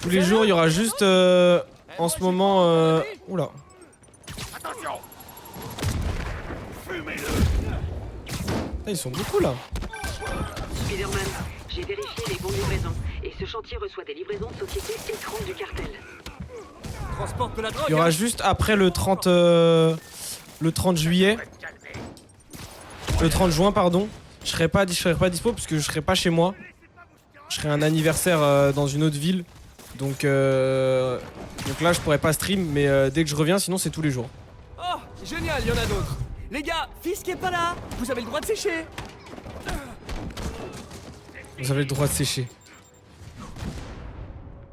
Tous les jours, il y aura juste en ce moment. Oula. Attention. Fumez-le. Ils sont beaucoup là. Spider-Man, j'ai vérifié les bons livraisons. Et ce chantier reçoit des livraisons de société écran du cartel. Transporte de la drogue! Il y aura juste après le 30 juillet. Le 30 juin, pardon. Je serai pas dispo parce que je serai pas chez moi. Je serai un anniversaire dans une autre ville. Donc là, je pourrais pas stream, mais dès que je reviens, sinon c'est tous les jours. Oh, génial, il y en a d'autres. Les gars, Fisk est pas là. Vous avez le droit de sécher. Vous avez le droit de sécher.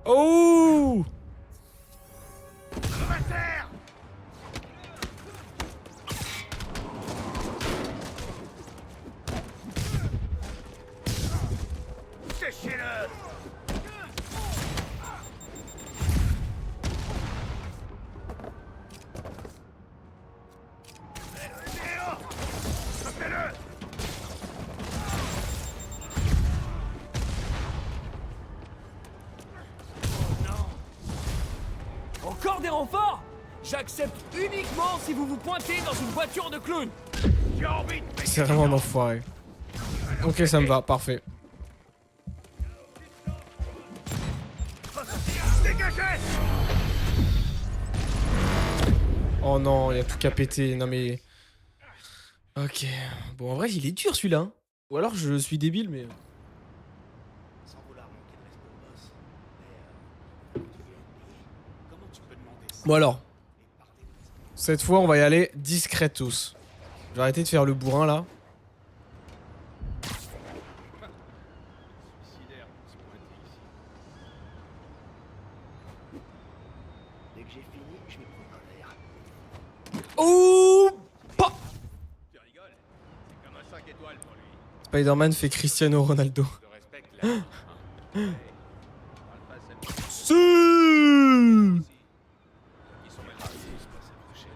Oh! Séchez-le. Encore des renforts? J'accepte uniquement si vous vous pointez dans une voiture de clown. C'est vraiment un enfoiré. Ok, ça me va, parfait. Oh non, il y a tout qu'à péter. Non mais... Ok. Bon, en vrai, il est dur celui-là. Hein. Ou alors je suis débile, mais... Bon alors. Cette fois, on va y aller discretos. Je vais arrêter de faire le bourrin, là. Dès que j'ai fini, je vais prendre un verre. Oh! Pa Tu rigoles? C'est comme un 5 étoiles pour lui. Spider-Man fait Cristiano Ronaldo. Je respecte la barre, hein. Ouais. Parle pas seulement. Si! Ils sont même pas tous passés de chez lui.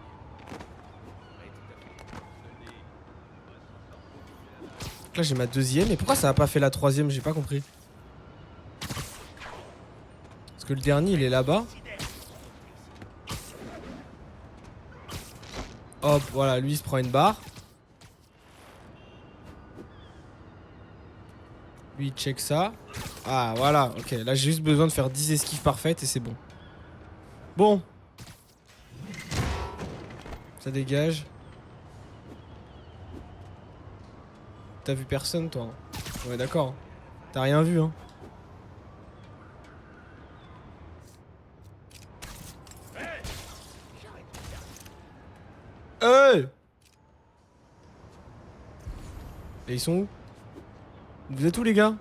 Ouais, tout à fait. Je te le dis. Là, j'ai ma deuxième. Et pourquoi ça a pas fait la troisième? J'ai pas compris. Parce que le dernier, il est là-bas. Hop, voilà, lui il se prend une barre. Lui il check ça. Ah voilà, ok. Là j'ai juste besoin de faire 10 esquives parfaites et c'est bon. Bon. Ça dégage. T'as vu personne toi? Ouais d'accord. T'as rien vu hein. Hey! Et ils sont où? Vous êtes où les gars?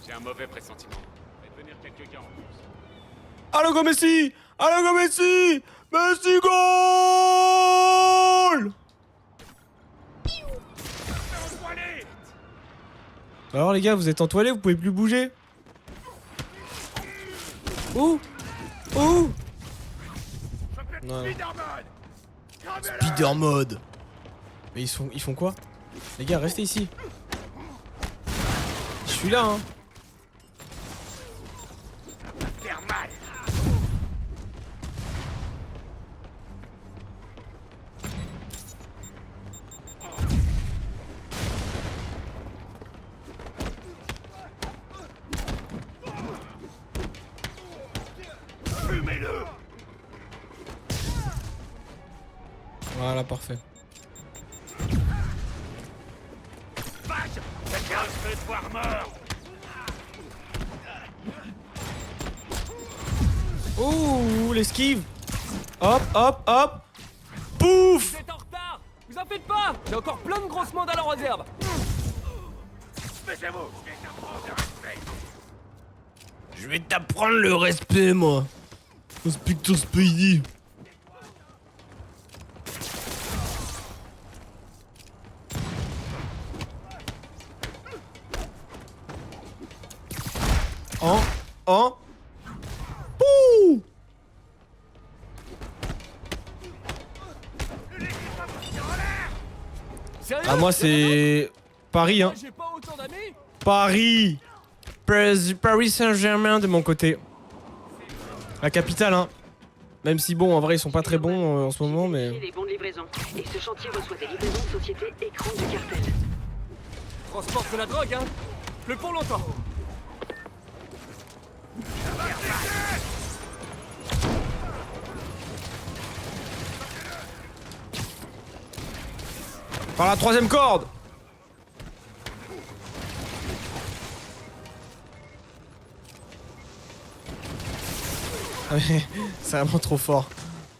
J'ai un mauvais pressentiment. Faites venir quelqu'un en plus. Allo go Messi! Allo go Messi! Messi goal! Alors les gars, vous êtes entoilés, vous pouvez plus bouger? Où? Où? Non. Spider mode. Mais ils font quoi? Les gars, restez ici. Je suis là hein. Faire mal. Fumez-le. Voilà, parfait. Vache, quelqu'un se fait voir mort. Ouh, l'esquive. Hop, hop, hop. Pouf. Vous êtes en retard. Vous en faites pas. J'ai encore plein de grosses mandales en réserve. Baissez-vous. Je vais t'apprendre le respect, moi. Inspecteur Spidey. En. Pouh. Sérieux? Ah, moi, c'est Paris, hein. J'ai pas autant d'amis. Paris. Paris Saint-Germain de mon côté. La capitale, hein. Même si, bon, en vrai, ils sont pas très bons en ce moment, mais... Les bons de livraison. Et ce chantier reçoit des livraisons de société écran du cartel. Transporte de la drogue, hein. Plus pour longtemps. Par la troisième corde. Ah mais, c'est vraiment trop fort.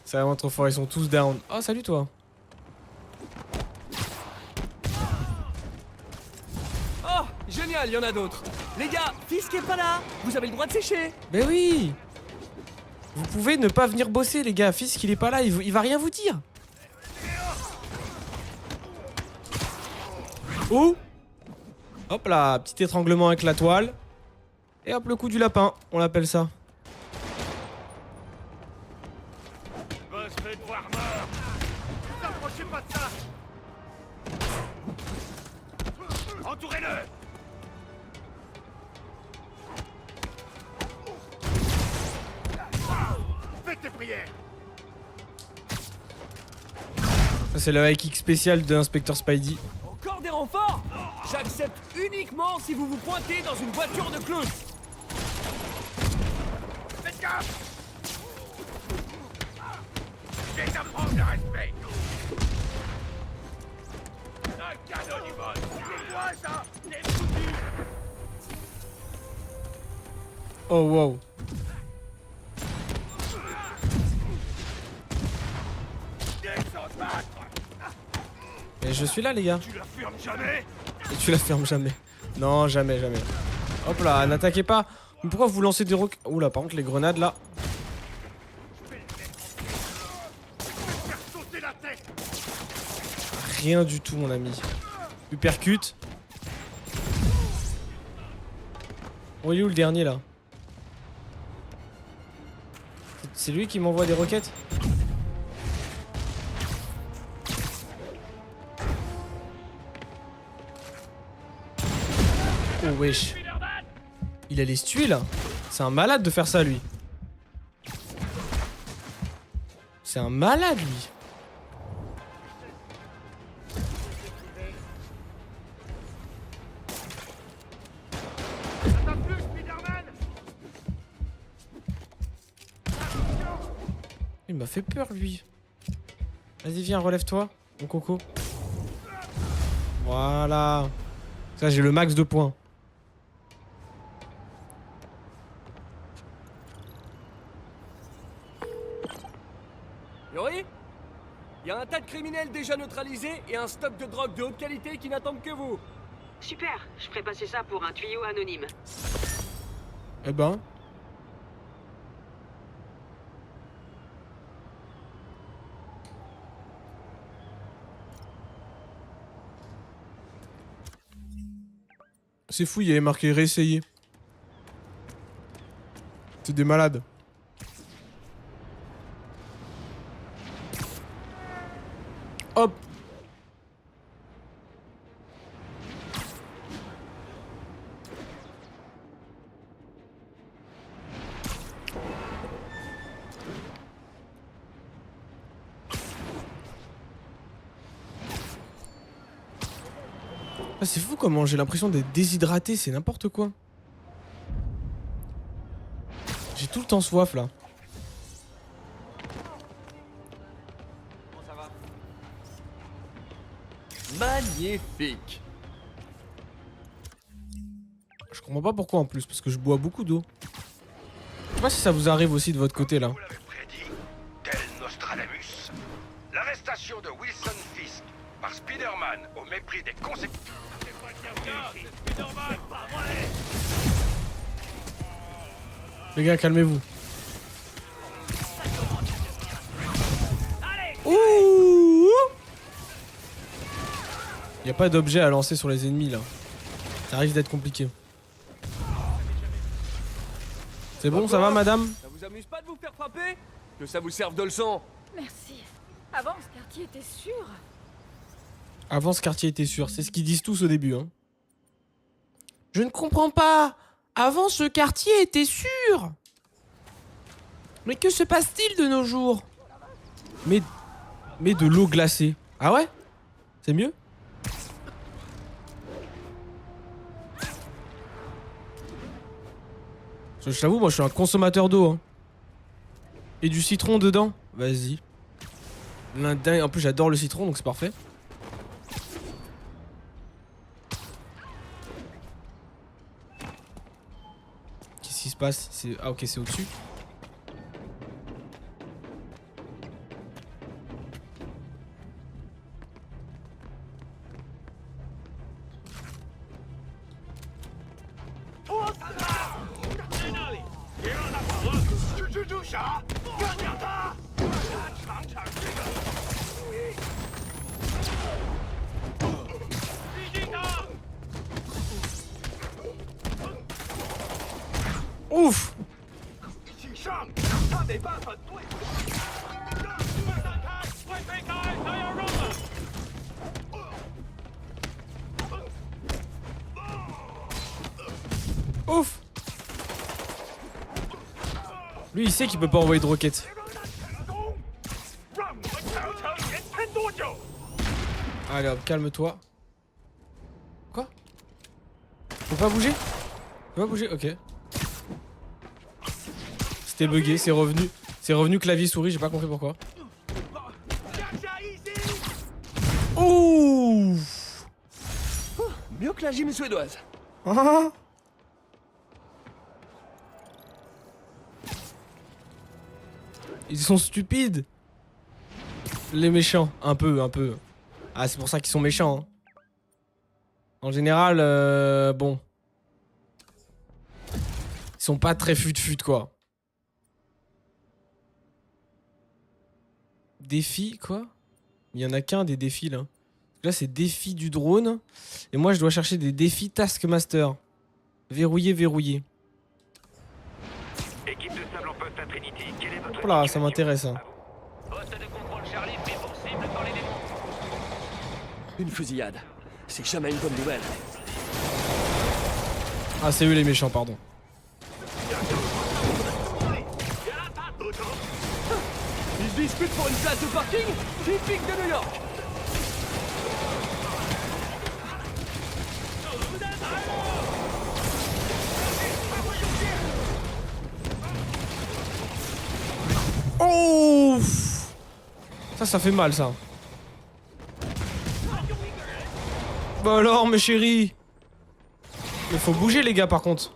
C'est vraiment trop fort, ils sont tous down. Oh salut toi. Oh, génial, il y en a d'autres. Les gars, Fisk est pas là. Vous avez le droit de sécher. Mais oui. Vous pouvez ne pas venir bosser les gars, Fisk il est pas là, il va rien vous dire. Oh. Hop là, petit étranglement avec la toile. Et hop le coup du lapin, on l'appelle ça. Boss fait voir mort. Ne vous approchez pas de ça. Entourez-le. Faites tes prières. Ça c'est le high kick spécial de l'inspecteur Spidey. Encore des renforts? J'accepte uniquement si vous vous pointez dans une voiture de clown. Faites gaffe. J'ai d'apprendre le respect. Un cadeau du boss. C'est quoi ça? C'est foutu. Oh wow. Descends de battre. Et je suis là les gars. Tu la fermes jamais. Et tu la fermes jamais. Non, jamais, jamais. Hop là, n'attaquez pas. Mais pourquoi vous lancez des roquettes? Oula, par contre les grenades là. Faire sauter la tête. Rien du tout mon ami. Uppercut. Oh il est où le dernier là? C'est lui qui m'envoie des roquettes? Oh wesh. Il allait se tuer là. C'est un malade de faire ça lui. C'est un malade lui. T'as plus, Spider-Man. Il m'a fait peur lui. Vas-y viens, relève-toi, mon coco. Voilà. Ça j'ai le max de points. Yori? Il y a un tas de criminels déjà neutralisés et un stock de drogue de haute qualité qui n'attendent que vous. Super, je ferai passer ça pour un tuyau anonyme. Eh ben. C'est fou, il y avait marqué réessayer. C'est des malades. Hop. Ah, c'est fou comment j'ai l'impression d'être déshydraté, c'est n'importe quoi. J'ai tout le temps soif là. Magnifique. Je comprends pas pourquoi en plus, parce que je bois beaucoup d'eau. Je sais pas si ça vous arrive aussi de votre côté là. Vous l'avez prédit, tel Nostradamus. L'arrestation de Wilson Fisk par Spider-Man au mépris des conséquences. Les gars, calmez-vous. Ouh! Y a pas d'objet à lancer sur les ennemis là. Ça risque d'être compliqué. C'est bon, ça va madame? Ça vous amuse pas de vous faire frapper? Que ça vous serve de leçon. Merci. Avant, ce quartier était sûr. Avant ce quartier était sûr, c'est ce qu'ils disent tous au début hein. Je ne comprends pas. Avant ce quartier était sûr. Mais que se passe-t-il de nos jours? Mais de l'eau glacée. Ah ouais? C'est mieux? Je t'avoue, moi je suis un consommateur d'eau hein. Et du citron dedans. Vas-y. En plus j'adore le citron donc c'est parfait. se passe? Ah ok, c'est au-dessus. Ouf! Ouf! Lui il sait qu'il peut pas envoyer de roquettes. Allez hop, calme-toi. Quoi? Faut pas bouger? Faut pas bouger, ok. C'était bugué, c'est revenu. C'est revenu clavier souris, j'ai pas compris pourquoi. Ouh! Mieux que la gym suédoise. Ah! Ils sont stupides. Les méchants, un peu. Ah, c'est pour ça qu'ils sont méchants. Hein. En général, bon. Ils sont pas très fut quoi. Défi, quoi? Il y en a qu'un des défis là. Là, c'est défi du drone. Et moi, je dois chercher des défis Taskmaster. Verrouiller. Équipe de sable en poste à Trinity. Quel est votre Hop là, ça m'intéresse. Hein. Poste de contrôle Charlie pris pour cible dans l'élément. Une fusillade. C'est jamais une bonne nouvelle. Ah, c'est eux les méchants, pardon. Ils se disputent pour une place de parking typique de New York. Oh! Ça fait mal, ça. Bah alors, mes chéris. Mais faut bouger, les gars, par contre.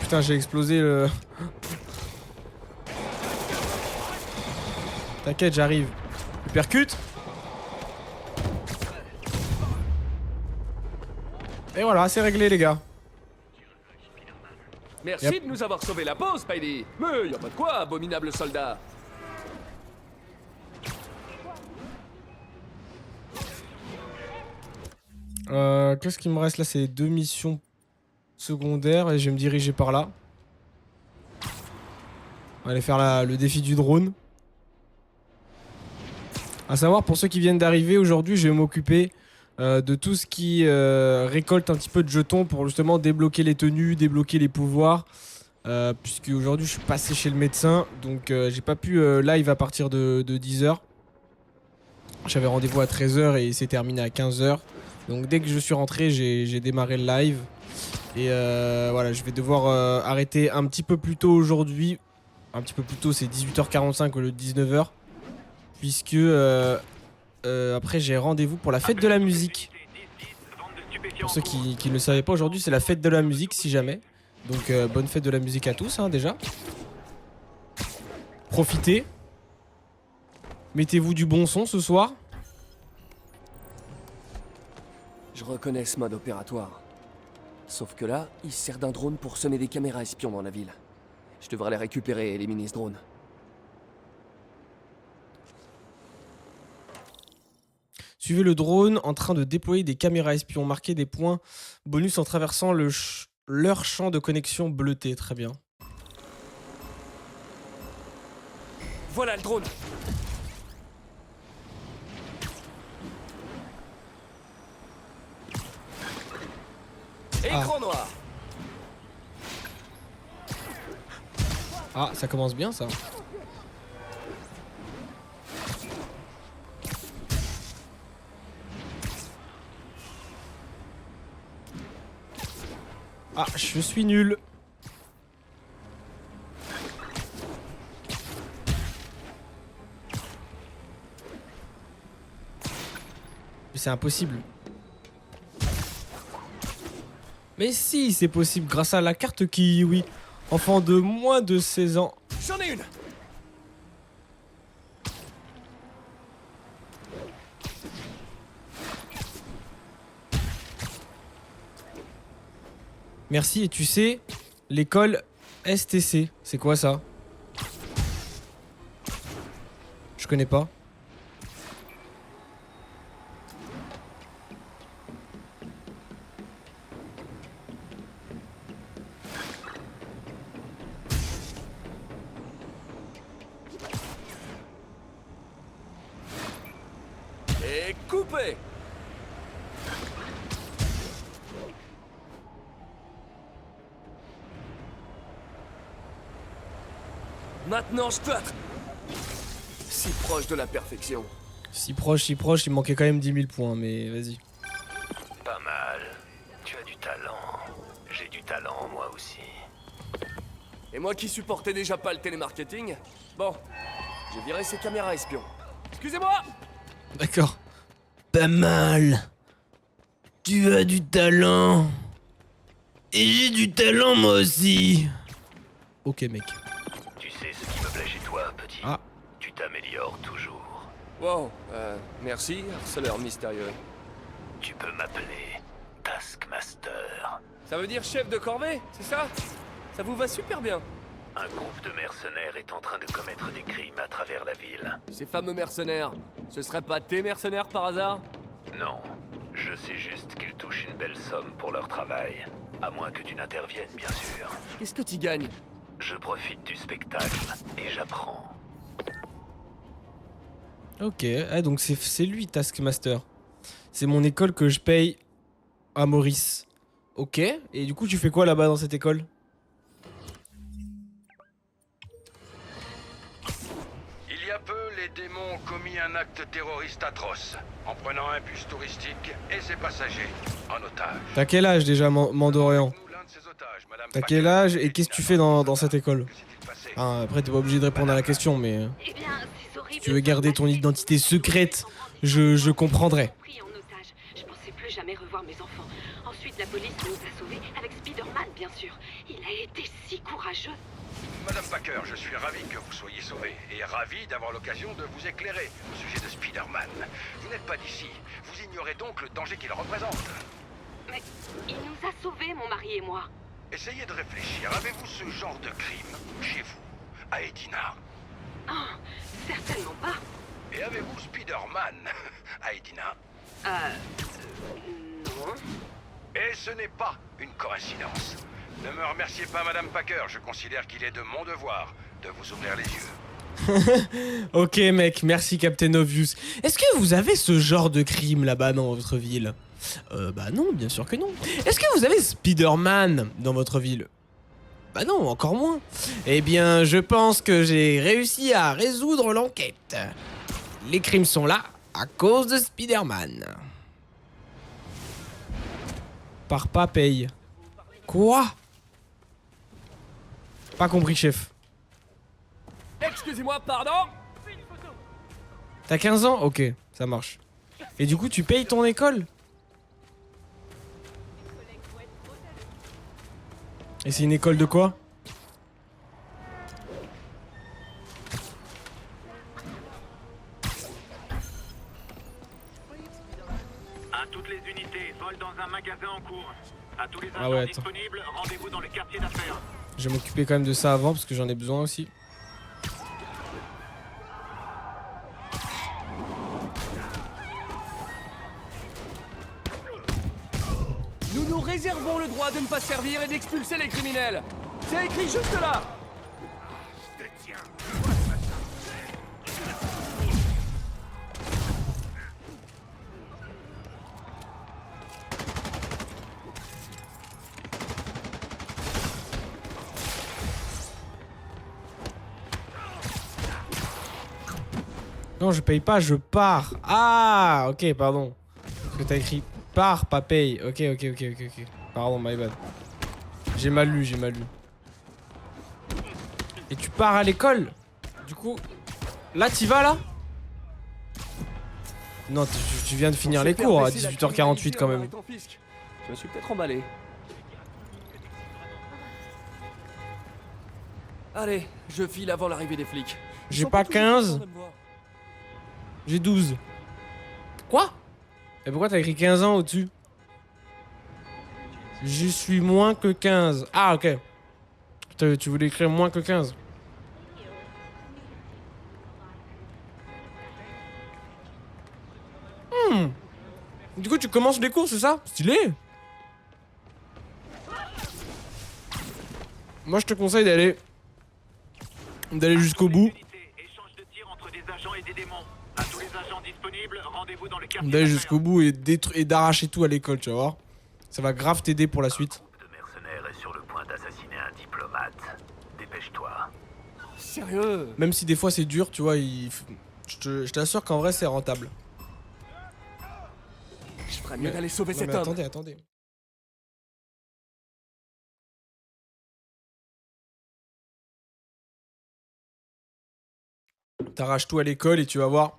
Putain, j'ai explosé le... T'inquiète, j'arrive. Je percute. Et voilà, c'est réglé, les gars. Merci de nous avoir sauvé la pause, Spidey. Mais y a pas de quoi, abominable soldat. Qu'est-ce qu'il me reste là? C'est 2 missions secondaires et je vais me diriger par là. On va aller faire le défi du drone. A savoir, pour ceux qui viennent d'arriver, aujourd'hui je vais m'occuper de tout ce qui récolte un petit peu de jetons pour justement débloquer les tenues, débloquer les pouvoirs. Puisque aujourd'hui je suis passé chez le médecin, donc j'ai pas pu live à partir de 10h. J'avais rendez-vous à 13h et c'est terminé à 15h. Donc dès que je suis rentré, j'ai démarré le live. Et voilà, je vais devoir arrêter un petit peu plus tôt aujourd'hui. Un petit peu plus tôt, c'est 18h45 au lieu de 19h. Puisque après j'ai rendez-vous pour la fête de la musique. Pour ceux qui ne le savaient pas, aujourd'hui c'est la fête de la musique si jamais. Donc bonne fête de la musique à tous hein, déjà. Profitez. Mettez-vous du bon son ce soir. Je reconnais ce mode opératoire. Sauf que là, il sert d'un drone pour semer des caméras espions dans la ville. Je devrais les récupérer et éliminer ce drone. Suivez le drone en train de déployer des caméras espions. Marquez des points bonus en traversant leur champ de connexion bleuté. Très bien. Voilà le drone. Écran noir. Ah, ça commence bien ça. Ah, je suis nul. c'est impossible. Mais si, c'est possible grâce à la carte Kiwi. Enfant de moins de 16 ans. J'en ai une. Merci, et tu sais, l'école STC, c'est quoi ça? Je connais pas. Et coupé. Maintenant, je tâte. Si proche de la perfection. Si proche, il manquait quand même 10 000 points, mais vas-y. Pas mal. Tu as du talent. J'ai du talent, moi aussi. Et moi qui supportais déjà pas le télémarketing, bon, j'ai viré ces caméras espions. Excusez-moi. D'accord. Pas mal. Tu as du talent. Et j'ai du talent moi aussi. Ok mec. Tu sais ce qui me plaît chez toi, petit. Ah. Tu t'améliores toujours. Wow, merci, harceleur mystérieux. Tu peux m'appeler Taskmaster. Ça veut dire chef de corvée, c'est ça? Ça vous va super bien. Un groupe de mercenaires est en train de commettre des crimes à travers la ville. Ces fameux mercenaires, ce seraient pas tes mercenaires par hasard? Non, je sais juste qu'ils touchent une belle somme pour leur travail. À moins que tu n'interviennes, bien sûr. Qu'est-ce que tu gagnes? Je profite du spectacle et j'apprends. Ok, ah, donc c'est lui Taskmaster. C'est mon école que je paye à Maurice. Ok, et du coup tu fais quoi là-bas dans cette école? Il y a peu, les démons ont commis un acte terroriste atroce, en prenant un bus touristique et ses passagers en otage. T'as quel âge déjà, Mandorian? T'as quel âge et qu'est-ce que tu fais dans cette école? Ah, après t'es pas obligé de répondre à la question, mais... Eh bien, c'est horrible. Si tu veux garder ton identité secrète, je comprendrais. Pris en otage. Je pensais plus jamais revoir mes enfants. Ensuite, la police nous a sauvés avec Spider-Man, bien sûr. Il a été si courageux. Madame Packer, je suis ravi que vous soyez sauvée et ravi d'avoir l'occasion de vous éclairer au sujet de Spider-Man. Vous n'êtes pas d'ici, vous ignorez donc le danger qu'il représente. Mais il nous a sauvés, mon mari et moi. Essayez de réfléchir, avez-vous ce genre de crime chez vous, à Edina? Oh, certainement pas. Et avez-vous Spider-Man à Edina? Non. Et ce n'est pas une coïncidence. Ne me remerciez pas, Madame Packer, je considère qu'il est de mon devoir de vous ouvrir les yeux. Ok mec, merci Captain Obvious. Est-ce que vous avez ce genre de crime là-bas dans votre ville? Bah non, bien sûr que non. Est-ce que vous avez Spider-Man dans votre ville? Bah non, encore moins. Eh bien, je pense que j'ai réussi à résoudre l'enquête. Les crimes sont là à cause de Spider-Man. Par pas paye. Quoi? Pas compris, chef. Excusez-moi, pardon? T'as 15 ans? Ok, ça marche. Et du coup, tu payes ton école? Et c'est une école de quoi? À toutes les unités, vol dans un magasin en cours. À tous les agents Ah ouais, attends. disponibles, rendez-vous dans le quartier d'affaires. Je vais m'occuper quand même de ça avant parce que j'en ai besoin aussi. Nous nous réservons le droit de ne pas servir et d'expulser les criminels. C'est écrit juste là. Non, je paye pas, je pars. Ah, ok, pardon. Parce que t'as écrit pars, pas paye. Ok. Pardon, my bad. J'ai mal lu. Et tu pars à l'école? Du coup, là, t'y vas, là? Non, tu viens de finir les cours à 18h48 quand même. Je me suis peut-être emballé. Allez, je file avant l'arrivée des flics. J'ai pas 15. J'ai 12. Quoi? Et pourquoi t'as écrit 15 ans au-dessus? Je suis moins que 15. Ah, ok. Tu voulais écrire moins que 15. Du coup, tu commences les cours, c'est ça? Stylé. Moi, je te conseille d'aller jusqu'au bout. Échange de tir entre des agents et des démons. À tous les agents disponibles, rendez-vous dans le quartier D'aller d'affaires. jusqu'au bout et d'arracher tout à l'école, tu vas voir. Ça va grave t'aider pour la suite. Le mercenaire est sur le point d'assassiner un diplomate. Dépêche-toi. Sérieux? Même si des fois c'est dur, tu vois, je t'assure qu'en vrai c'est rentable. Je ferais mieux d'aller sauver cet homme. Attendez. T'arraches tout à l'école et tu vas voir,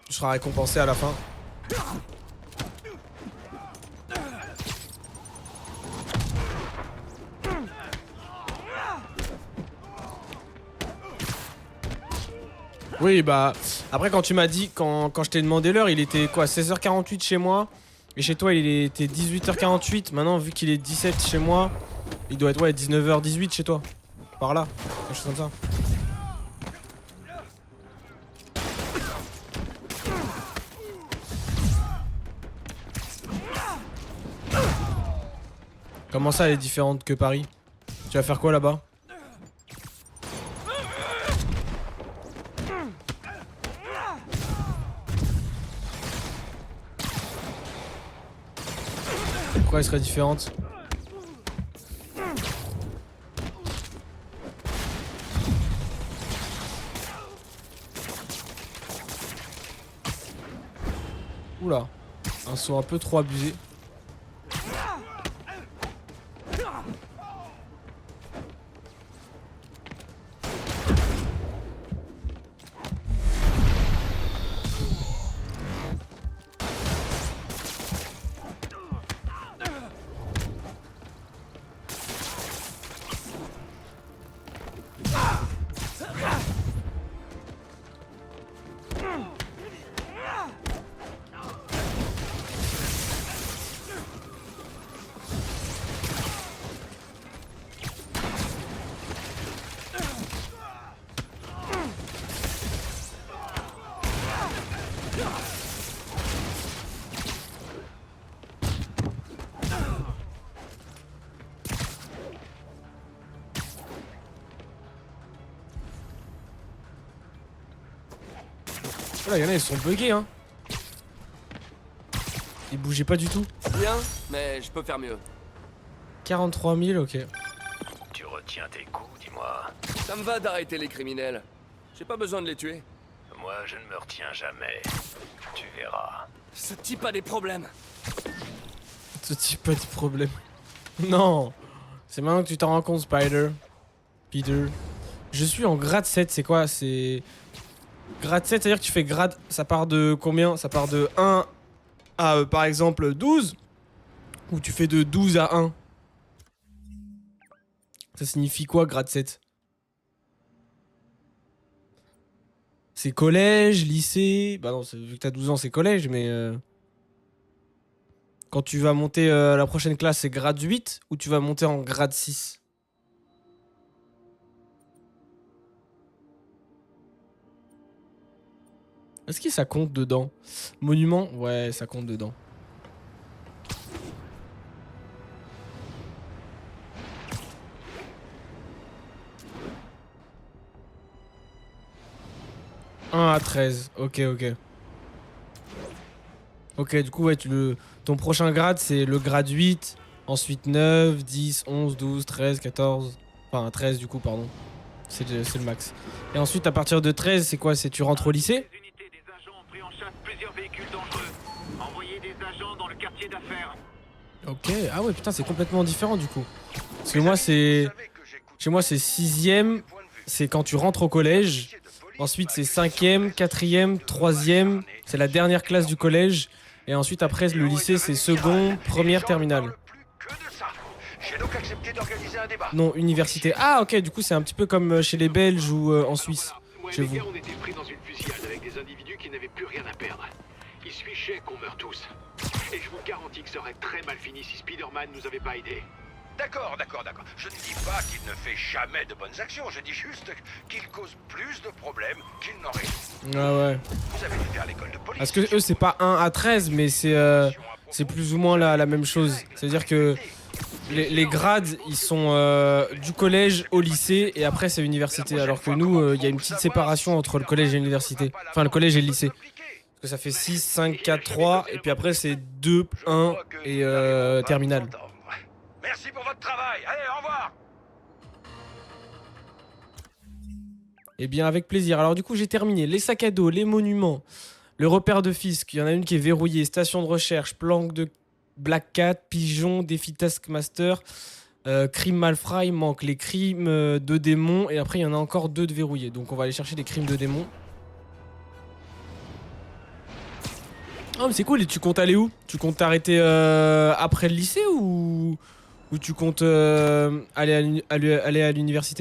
tu seras récompensé à la fin. Oui, bah, après quand tu m'as dit, quand je t'ai demandé l'heure, il était quoi, 16h48 chez moi. Et chez toi, il était 18h48. Maintenant, vu qu'il est 17 chez moi, il doit être, ouais, 19h18 chez toi. Par là, quelque chose comme ça. Comment ça, elle est différente que Paris? Tu vas faire quoi là-bas? Pourquoi elle serait différente? Oula, un saut un peu trop abusé. Voilà, il y en a, ils sont buggés, hein. Ils bougeaient pas du tout. Bien, mais je peux faire mieux. 43 000, ok. Tu retiens tes coups, dis-moi. Ça me va d'arrêter les criminels. J'ai pas besoin de les tuer. Moi, je ne me retiens jamais. Tu verras. Ce type a des problèmes. Ce type a des problèmes. Non. C'est maintenant que tu t'en rends compte, Spider. Peter. Je suis en grade 7, c'est quoi? C'est... Grade 7, c'est-à-dire que tu fais grade... Ça part de combien? Ça part de 1 à, par exemple, 12? Ou tu fais de 12 à 1? Ça signifie quoi, grade 7? C'est collège, lycée... Bah non, vu que t'as 12 ans, c'est collège, mais... Quand tu vas monter la prochaine classe, c'est grade 8 ou tu vas monter en grade 6? Est-ce que ça compte dedans? Monument? Ouais, ça compte dedans. « 1 à 13. Ok, ok. Ok, du coup, ouais, ton prochain grade, c'est le grade 8. Ensuite 9, 10, 11, 12, 13, 14... Enfin, 13 du coup, pardon. C'est le max. Et ensuite, à partir de 13, c'est quoi? C'est tu rentres au lycée? Les unités des agents ont pris en chasse plusieurs véhicules dangereux. Envoyez des agents dans le quartier d'affaires. Ok, ah ouais, putain, c'est complètement différent du coup. Parce que moi, c'est... Chez moi, c'est 6ème. C'est quand tu rentres au collège. Ensuite, c'est 5e, 4e, 3e. C'est la dernière classe du collège. Et ensuite, après, le lycée, c'est second, première, terminale. J'ai donc accepté d'organiser un débat. Non, université. Ah, ok, du coup, c'est un petit peu comme chez les Belges ou en Suisse. Moi et Chez les vous. gars, on était pris dans une fusillade avec des individus qui n'avaient plus rien à perdre. Il suffisait qu'on meure tous. Et je vous garantis que ça aurait très mal fini si Spider-Man nous avait pas aidés. D'accord. Je ne dis pas qu'il ne fait jamais de bonnes actions, je dis juste qu'il cause plus de problèmes qu'il n'en résout. Ah ouais. Vous avez dû faire l'école de police. Parce que eux, c'est pas 1 à 13, mais c'est plus ou moins la même chose. C'est-à-dire que les grades, ils sont du collège au lycée et après, c'est université. Alors que nous, il y a une petite séparation entre le collège et l'université. Enfin, le collège et le lycée. Parce que ça fait 6, 5, 4, 3. Et puis après, c'est 2, 1 et terminale. Merci pour votre travail. Allez, au revoir. Eh bien, avec plaisir. Alors du coup, j'ai terminé les sacs à dos, les monuments, le repère de Fisk. Il y en a une qui est verrouillée, station de recherche, planque de Black Cat, pigeon, défi Taskmaster, crime malfrat. Il manque les crimes de démons. Et après, il y en a encore 2 de verrouillés. Donc on va aller chercher les crimes de démons. Oh mais c'est cool, et tu comptes aller où? Tu comptes t'arrêter après le lycée ou tu comptes aller à l'université?